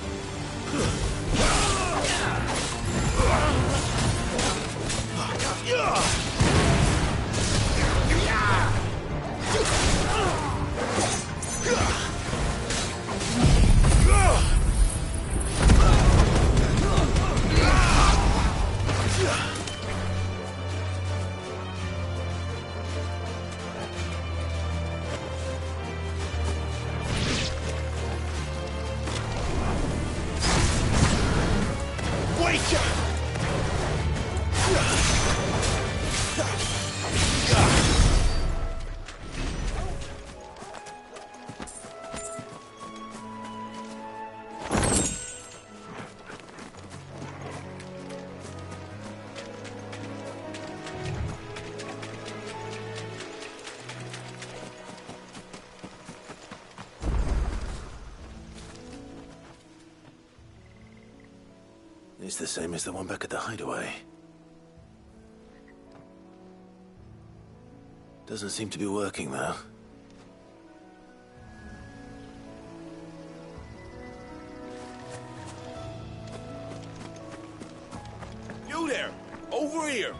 It's the same as the one back at the hideaway. Doesn't seem to be working, though. You there! Over here!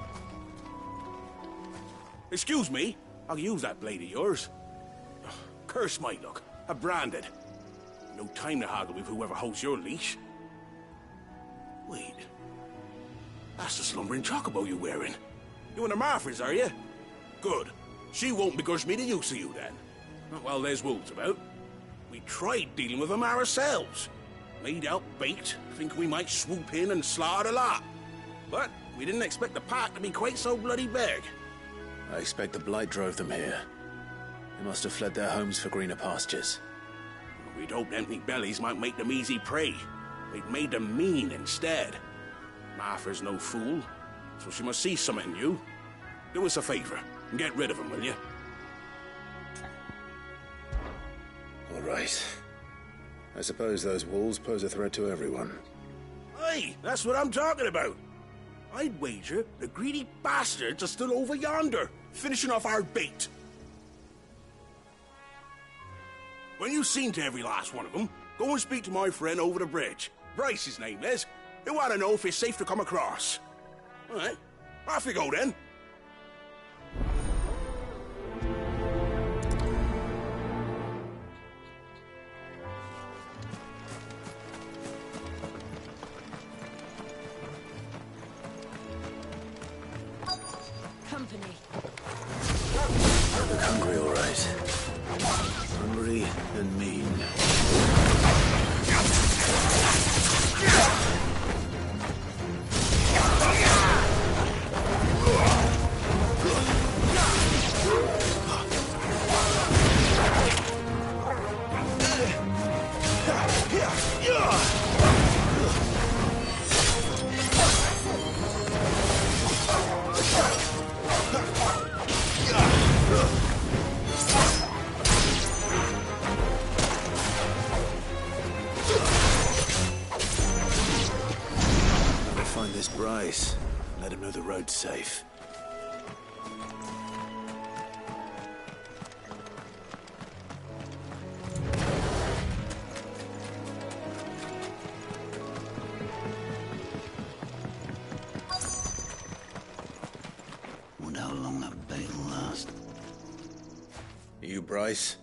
Excuse me, I'll use that blade of yours. Curse my luck. I'm branded. No time to haggle with whoever holds your leash. Wait. That's the slumbering chocobo you're wearing. You and the Marfors, are you? Good. She won't begrudge me the use of you, then. Not while there's wolves about. We tried dealing with them ourselves. Made out baked, thinking we might swoop in and slaughter the lot. But we didn't expect the pack to be quite so bloody big. I expect the blight drove them here. They must have fled their homes for greener pastures. We'd hoped empty bellies might make them easy prey. They'd made them mean instead. Martha's no fool, so she must see something in you. Do us a favor and get rid of them, will you? All right. I suppose those wolves pose a threat to everyone. Hey, that's what I'm talking about. I'd wager the greedy bastards are still over yonder, finishing off our bait. When you've seen to every last one of them, go and speak to my friend over the bridge. Bryce, his name is. He'll want to know if it's safe to come across. All right, off you go then. Company. I look hungry, all right. Hungry and mean. Find this Bryce. Let him know the road's safe. Wonder how long that bait will last. You, Bryce?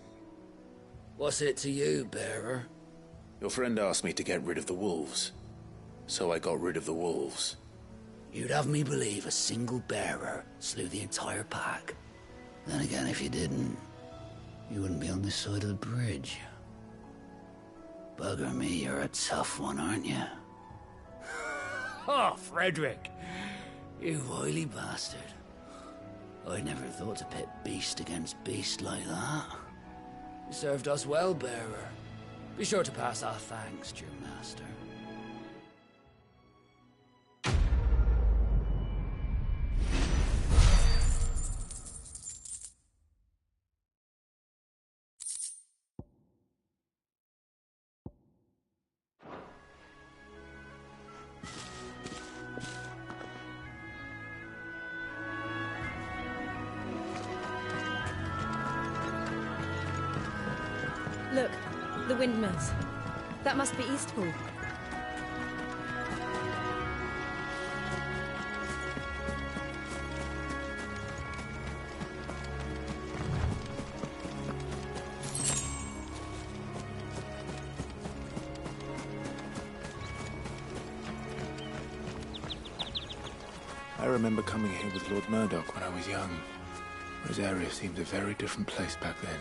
What's it to you, bearer? Your friend asked me to get rid of the wolves. So I got rid of the wolves. You'd have me believe a single bearer slew the entire pack. Then again, if you didn't, you wouldn't be on this side of the bridge. Bugger me, you're a tough one, aren't you? Oh, Frederick! You wily bastard. I never thought to pit beast against beast like that. You served us well, bearer. Be sure to pass our thanks to your master. Look, the windmills. That must be Eastpool. I remember coming here with Lord Murdoch when I was young. Rosaria seemed a very different place back then.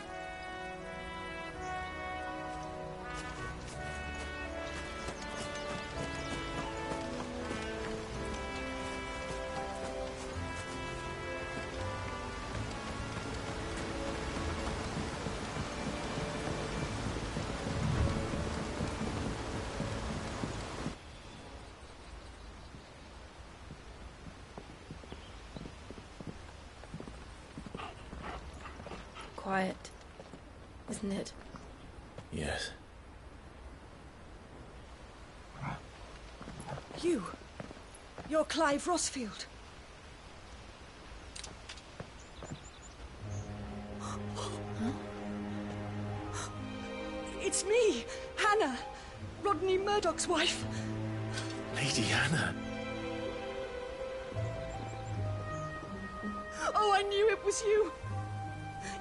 Quiet, isn't it? Yes. You're Clive Rossfield. It's me, Hannah, Rodney Murdoch's wife. Lady Hannah. Oh, I knew it was you.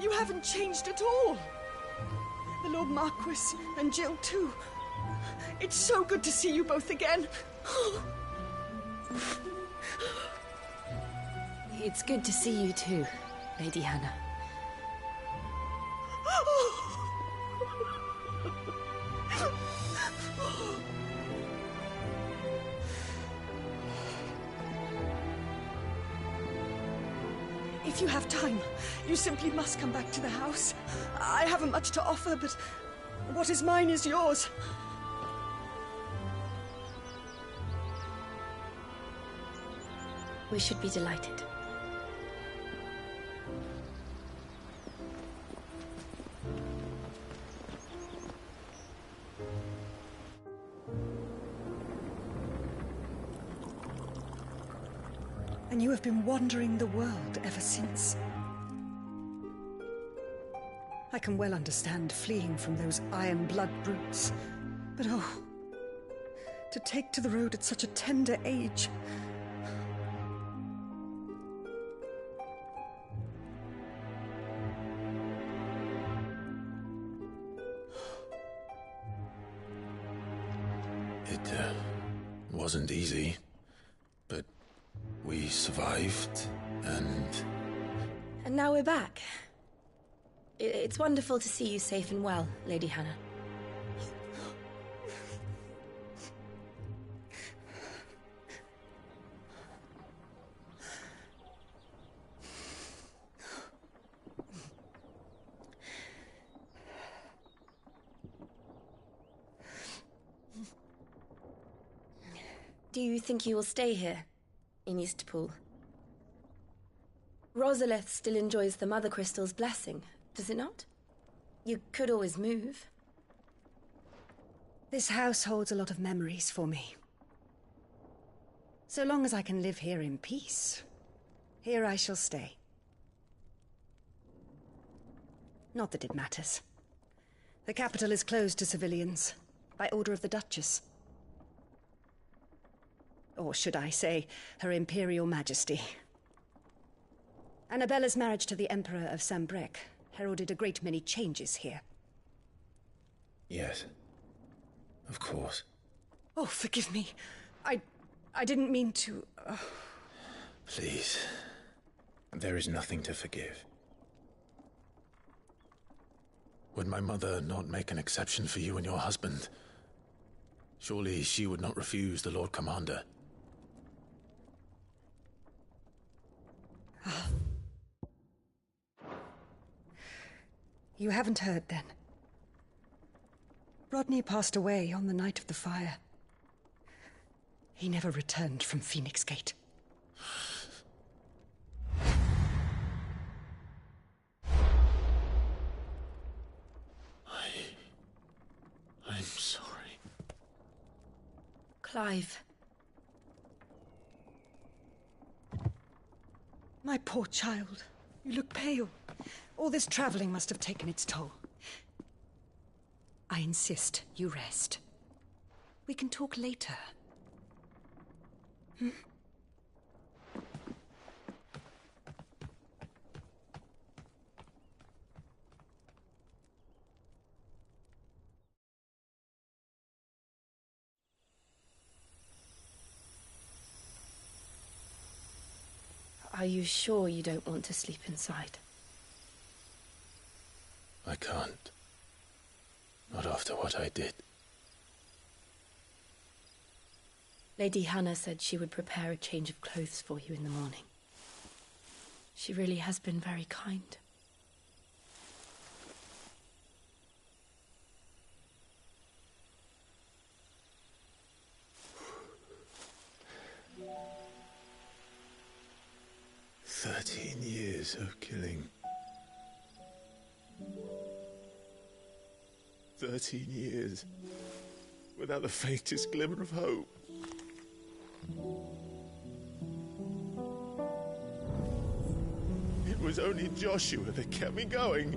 You haven't changed at all. The Lord Marquis and Jill too. It's so good to see you both again. It's good to see you too, Lady Hannah. If you have time, you simply must come back to the house. I haven't much to offer, but what is mine is yours. We should be delighted. And you have been wandering the world ever since. I can well understand fleeing from those iron blood brutes. But oh, to take to the road at such a tender age. It wasn't easy, but we survived, and now we're back. It's wonderful to see you safe and well, Lady Hannah. Do you think you will stay here, in Eastpool? Rosalith still enjoys the Mother Crystal's blessing, does it not? You could always move. This house holds a lot of memories for me. So long as I can live here in peace, here I shall stay. Not that it matters. The capital is closed to civilians, by order of the Duchess. Or should I say, Her Imperial Majesty. Annabella's marriage to the Emperor of Sambrec heralded a great many changes here. yes, of course. Oh, forgive me. I didn't mean to... Please, there is nothing to forgive. Would my mother not make an exception for you and your husband? Surely she would not refuse the Lord Commander. You haven't heard, then. Rodney passed away on the night of the fire. He never returned from Phoenix Gate. I'm sorry. Clive. My poor child. You look pale. All this traveling must have taken its toll. I insist you rest. We can talk later. Hmm? Are you sure you don't want to sleep inside? I can't. Not after what I did. Lady Hannah said she would prepare a change of clothes for you in the morning. She really has been very kind. Years of killing. 13 years without the faintest glimmer of hope. It was only Joshua that kept me going.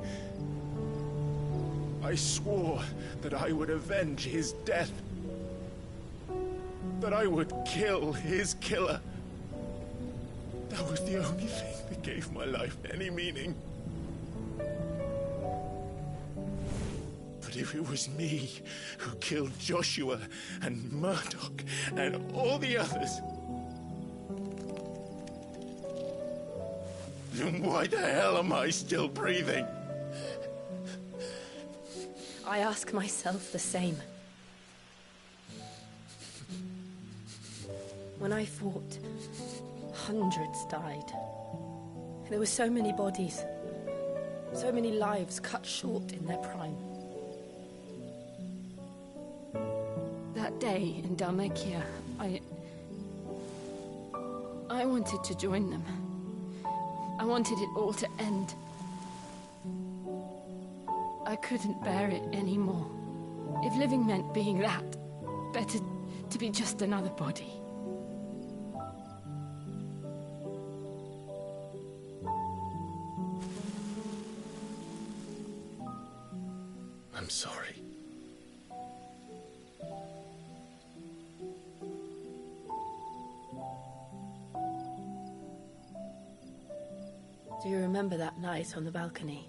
I swore that I would avenge his death. That I would kill his killer. That was the only thing that gave my life any meaning. But if it was me who killed Joshua and Murdoch and all the others, then why the hell am I still breathing? I ask myself the same. When I fought, hundreds died. There were so many bodies, so many lives cut short in their prime. That day in Dalmekia, I wanted to join them. I wanted it all to end. I couldn't bear it anymore. If living meant being that, better to be just another body. I'm sorry. Do you remember that night on the balcony,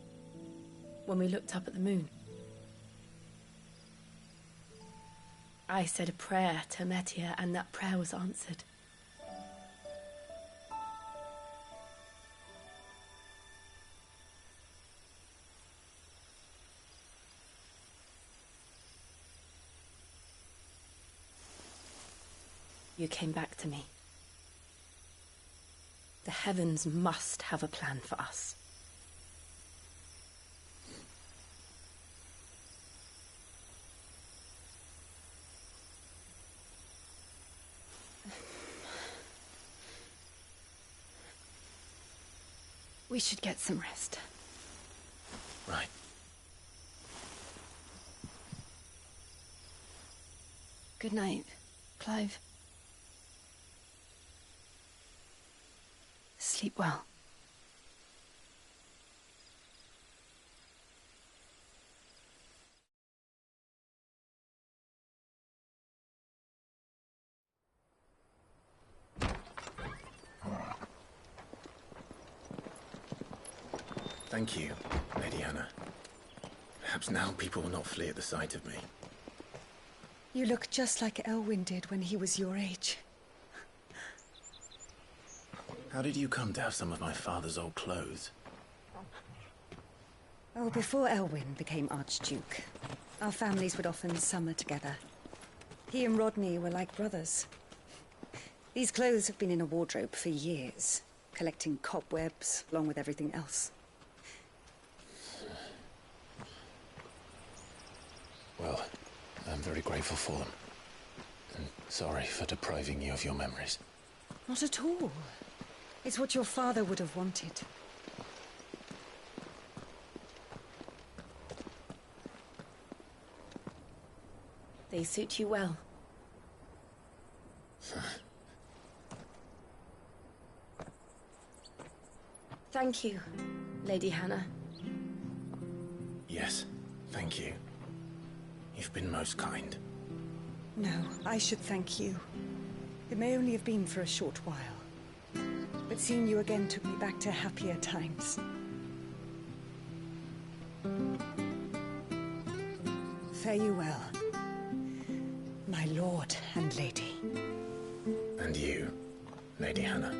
when we looked up at the moon? I said a prayer to Metia, and that prayer was answered. You came back to me. The heavens must have a plan for us. We should get some rest. Right. Good night, Clive. Sleep well. Thank you, Lady Hannah. Perhaps now people will not flee at the sight of me. You look just like Elwyn did when he was your age. How did you come to have some of my father's old clothes? Oh, before Elwyn became Archduke, our families would often summer together. He and Rodney were like brothers. These clothes have been in a wardrobe for years, collecting cobwebs along with everything else. Well, I'm very grateful for them. And sorry for depriving you of your memories. Not at all. It's what your father would have wanted. They suit you well. Thank you, Lady Hannah. Yes, thank you. You've been most kind. No, I should thank you. It may only have been for a short while. But seeing you again took me back to happier times. Fare you well, my lord and lady. And you, Lady Hannah.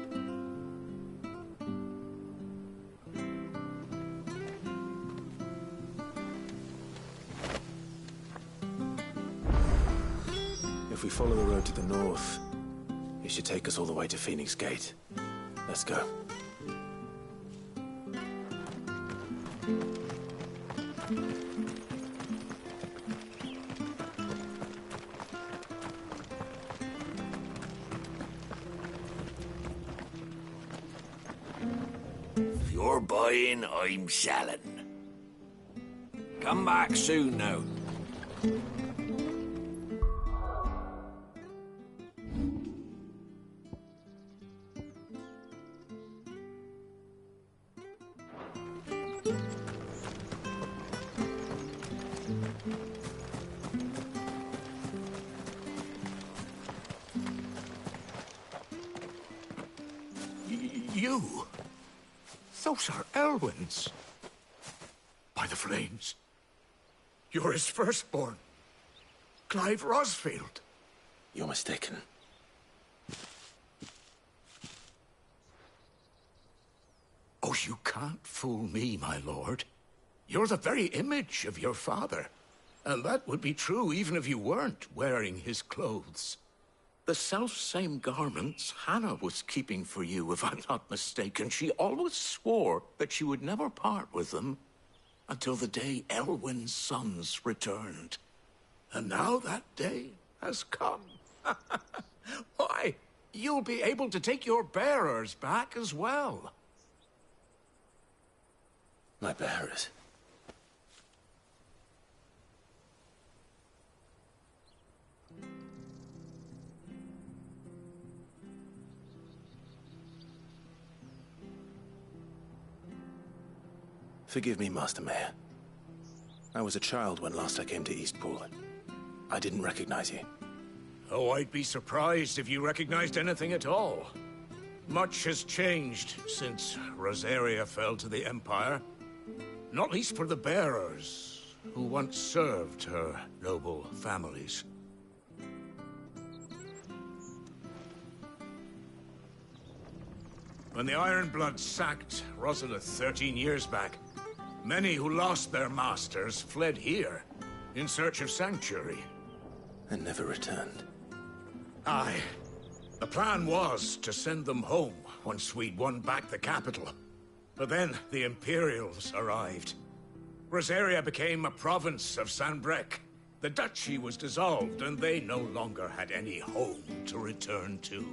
If we follow the road to the north, it should take us all the way to Phoenix Gate. Let's go. If you're buying, I'm selling. Come back soon now. You? Those are Elwyn's. By the flames. You're his firstborn. Clive Rosfield. You're mistaken. Oh, you can't fool me, my lord. You're the very image of your father. And that would be true even if you weren't wearing his clothes. The self-same garments Hannah was keeping for you, if I'm not mistaken. She always swore that she would never part with them until the day Elwyn's sons returned. And now that day has come. Why, you'll be able to take your bearers back as well. My bearers? Forgive me, Master Mayor. I was a child when last I came to Eastpool. I didn't recognize you. Oh, I'd be surprised if you recognized anything at all. Much has changed since Rosaria fell to the Empire. Not least for the bearers, who once served her noble families. When the Ironbloods sacked Rosalith 13 years back, many who lost their masters fled here in search of sanctuary. And never returned. Aye. The plan was to send them home once we'd won back the capital. But then the Imperials arrived. Rosaria became a province of Sanbreque. The duchy was dissolved, and they no longer had any home to return to.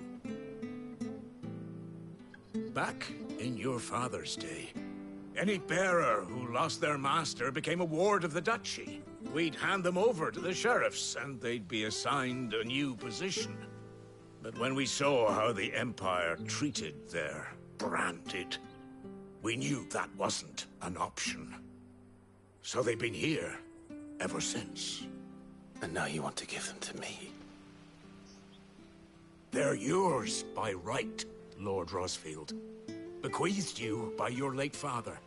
Back in your father's day, any bearer who lost their master became a ward of the duchy. We'd hand them over to the sheriffs, and they'd be assigned a new position. But when we saw how the Empire treated their branded, we knew that wasn't an option. So they've been here ever since. And now you want to give them to me? They're yours by right, Lord Rosfield. Bequeathed you by your late father.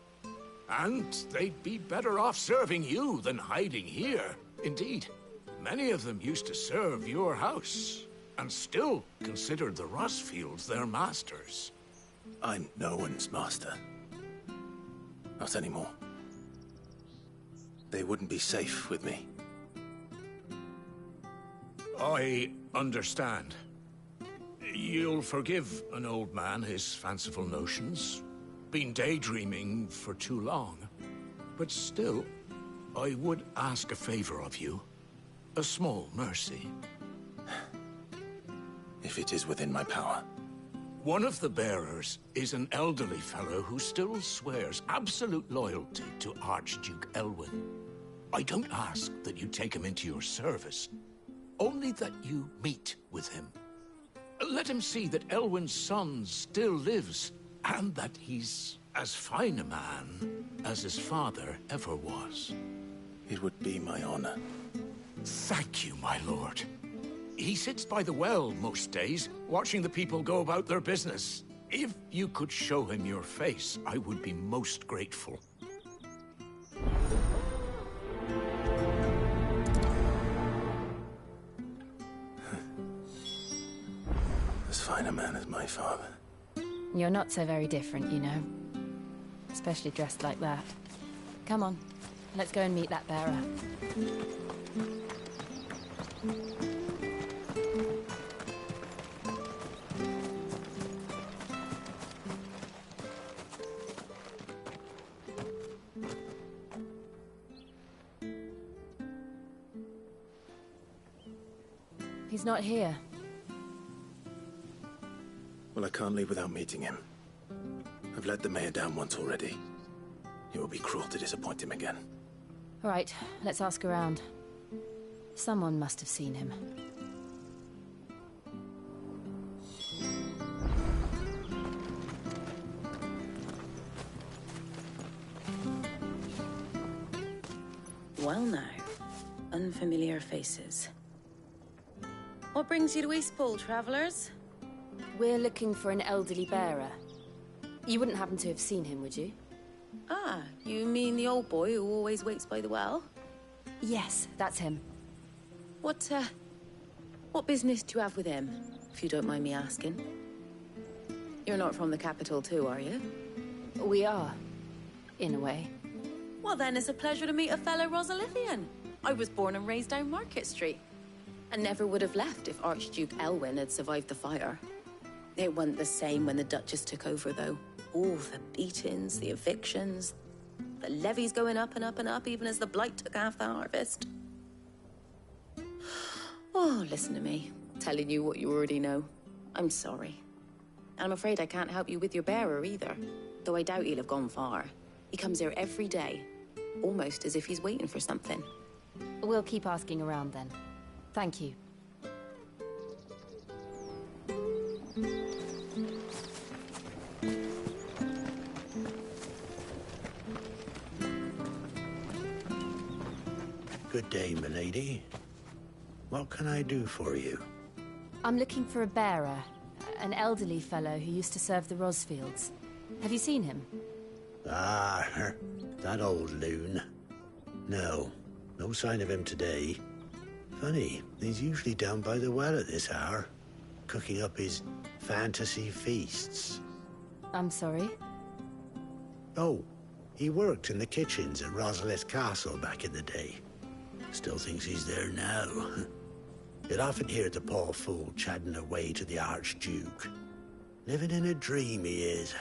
And they'd be better off serving you than hiding here. Indeed, many of them used to serve your house, and still considered the Rosfields their masters. I'm no one's master. Not anymore. They wouldn't be safe with me. I understand. You'll forgive an old man his fanciful notions. Been daydreaming for too long. But still, I would ask a favor of you. A small mercy. If it is within my power. One of the bearers is an elderly fellow who still swears absolute loyalty to Archduke Elwyn. I don't ask that you take him into your service, only that you meet with him. Let him see that Elwyn's son still lives, and that he's as fine a man as his father ever was. It would be my honor. Thank you, my lord. He sits by the well most days, watching the people go about their business. If you could show him your face, I would be most grateful. As fine a man as my father. You're not so very different, you know. Especially dressed like that. Come on, let's go and meet that bearer. he's not here. Well, I can't leave without meeting him. I've let the mayor down once already. It would be cruel to disappoint him again. All right, let's ask around. Someone must have seen him. Well now, unfamiliar faces. What brings you to Eastpool, travellers? We're looking for an elderly bearer. You wouldn't happen to have seen him, would you? Ah, you mean the old boy who always waits by the well? Yes, that's him. What business do you have with him, if you don't mind me asking? You're not from the capital too, are you? We are, in a way. Well then, it's a pleasure to meet a fellow Rosalithian. I was born and raised down Market Street. And never would have left if Archduke Elwyn had survived the fire. It wasn't the same when the Duchess took over, though. All the beatings, the evictions, the levies going up and up and up, even as the blight took half the harvest. Oh, listen to me, telling you what you already know. I'm sorry. And I'm afraid I can't help you with your bearer either, though I doubt he'll have gone far. He comes here every day, almost as if he's waiting for something. We'll keep asking around then. Thank you. Good day, milady. What can I do for you? I'm looking for a bearer, an elderly fellow who used to serve the Rosfields. Have you seen him? Ah, that old loon. No sign of him today. Funny, he's usually down by the well at this hour, cooking up his fantasy feasts. I'm sorry? Oh, he worked in the kitchens at Rosalith Castle back in the day. Still thinks he's there now. You'd often hear the poor fool chatting away to the Archduke. Living in a dream he is.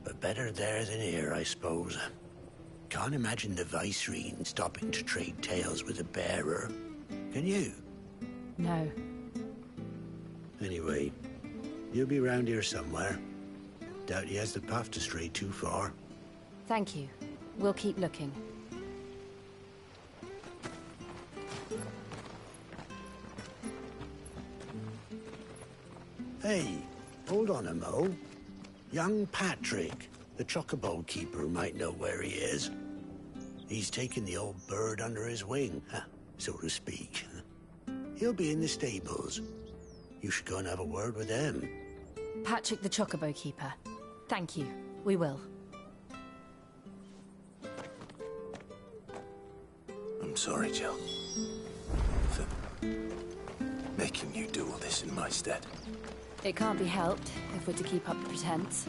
But better there than here, I suppose. Can't imagine the Vicereine stopping to trade tales with a bearer. Can you? No. Anyway, you'll be round here somewhere. Doubt he has the path to stray too far. Thank you. We'll keep looking. Hey, hold on a mo. Young Patrick, the chocobo keeper, might know where he is. He's taken the old bird under his wing, so to speak. He'll be in the stables. You should go and have a word with them. Patrick the chocobo keeper. Thank you. We will. I'm sorry, Jill. For making you do all this in my stead. It can't be helped if we're to keep up the pretense.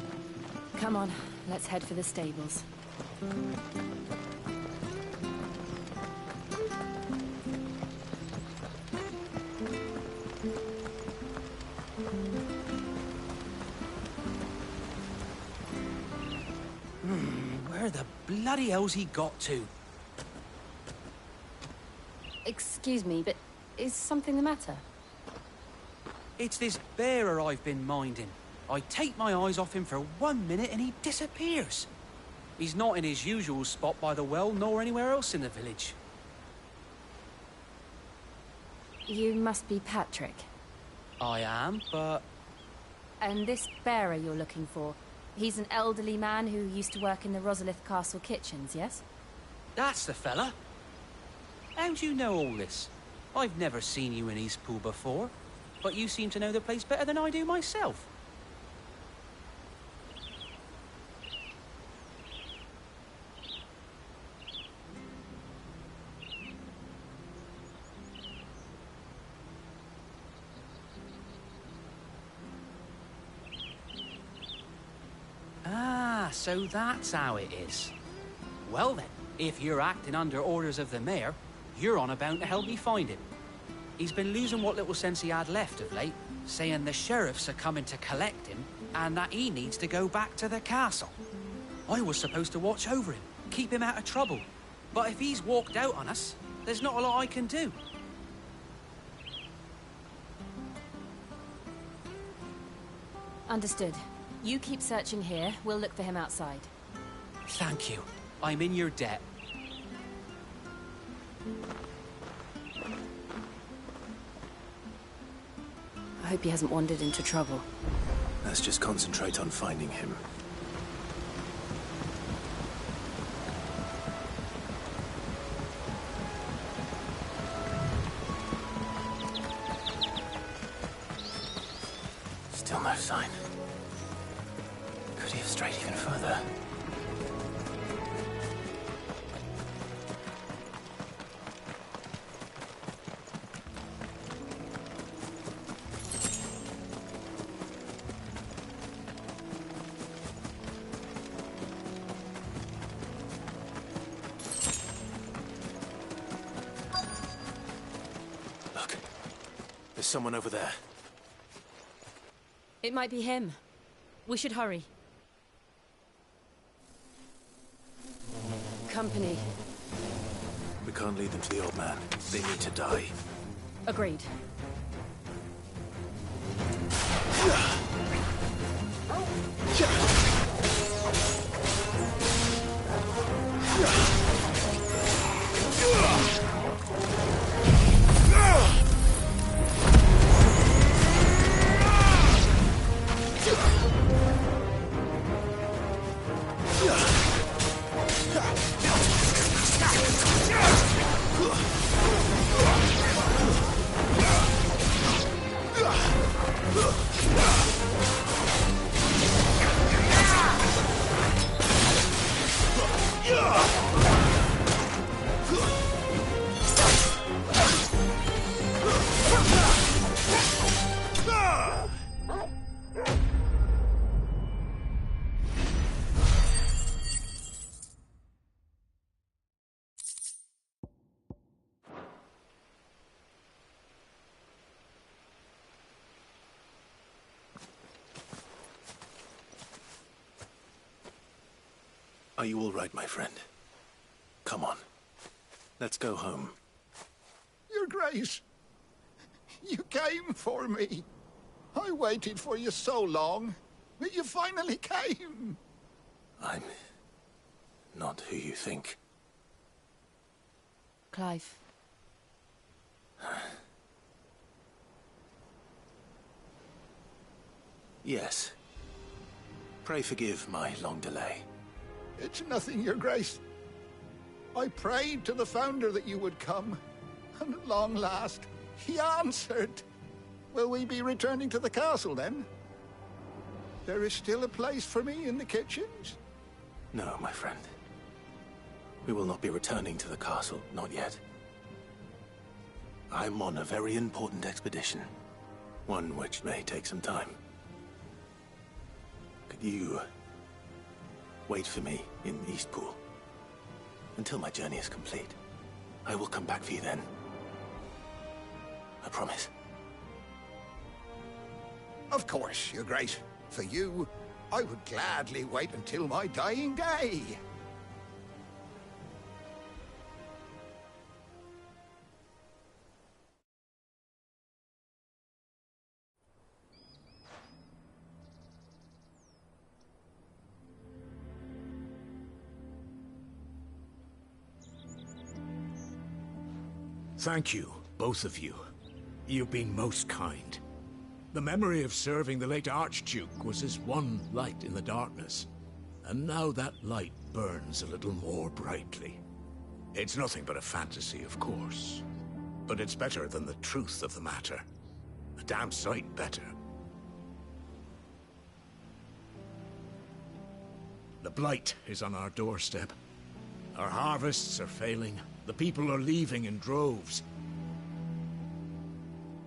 Come on, let's head for the stables. Where the bloody hell's he got to? Excuse me, but is something the matter? It's this bearer I've been minding. I take my eyes off him for 1 minute and he disappears. He's not in his usual spot by the well, nor anywhere else in the village. You must be Patrick. I am, but... And this bearer you're looking for, he's an elderly man who used to work in the Rosalith Castle kitchens, yes? That's the fella. How do you know all this? I've never seen you in Eastpool before, but you seem to know the place better than I do myself. Ah, so that's how it is. Well then, if you're acting under orders of the mayor, you're on about to help me find him. He's been losing what little sense he had left of late, saying the sheriffs are coming to collect him and that he needs to go back to the castle. I was supposed to watch over him, keep him out of trouble. But if he's walked out on us, there's not a lot I can do. Understood. You keep searching here, we'll look for him outside. Thank you. I'm in your debt. I hope he hasn't wandered into trouble. Let's just concentrate on finding him. Still no sign. Could he have strayed even further? Look, there's someone over there. It might be him. We should hurry. Company. We can't lead them to the old man. They need to die. Agreed. Are you all right, my friend? Come on. Let's go home. Your Grace, you came for me. I waited for you so long, but you finally came. I'm not who you think. Clive. Yes. Pray forgive my long delay. It's nothing, Your Grace. I prayed to the Founder that you would come, and at long last, he answered. Will we be returning to the castle, then? There is still a place for me in the kitchens? No, my friend. We will not be returning to the castle, not yet. I'm on a very important expedition. One which may take some time. Could you wait for me in Eastpool until my journey is complete? I will come back for you then. I promise. Of course, Your Grace. For you, I would gladly wait until my dying day. Thank you, both of you. You've been most kind. The memory of serving the late Archduke was as one light in the darkness, and now that light burns a little more brightly. It's nothing but a fantasy, of course, but it's better than the truth of the matter. A damn sight better. The blight is on our doorstep. Our harvests are failing. The people are leaving in droves.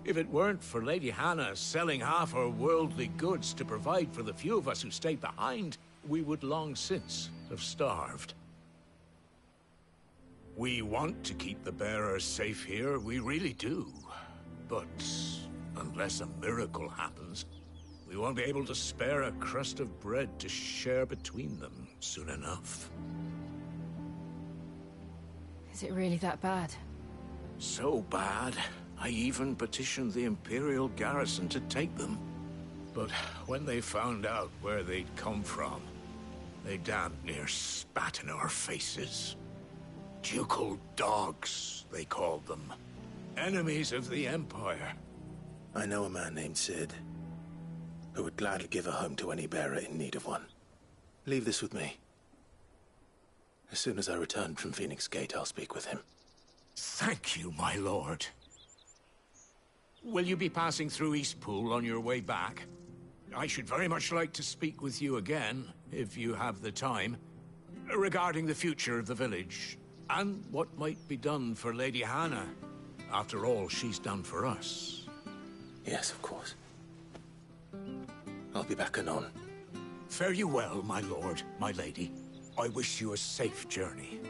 If it weren't for Lady Hannah selling half her worldly goods to provide for the few of us who stayed behind, we would long since have starved. We want to keep the bearers safe here, we really do. But unless a miracle happens, we won't be able to spare a crust of bread to share between them soon enough. Is it really that bad? So bad, I even petitioned the Imperial garrison to take them. But when they found out where they'd come from, they damn near spat in our faces. Ducal dogs, they called them. Enemies of the Empire. I know a man named Sid, who would gladly give a home to any bearer in need of one. Leave this with me. As soon as I return from Phoenix Gate, I'll speak with him. Thank you, my lord. Will you be passing through Eastpool on your way back? I should very much like to speak with you again, if you have the time, regarding the future of the village, and what might be done for Lady Hannah, after all she's done for us. Yes, of course. I'll be back anon. Fare you well, my lord, my lady. I wish you a safe journey.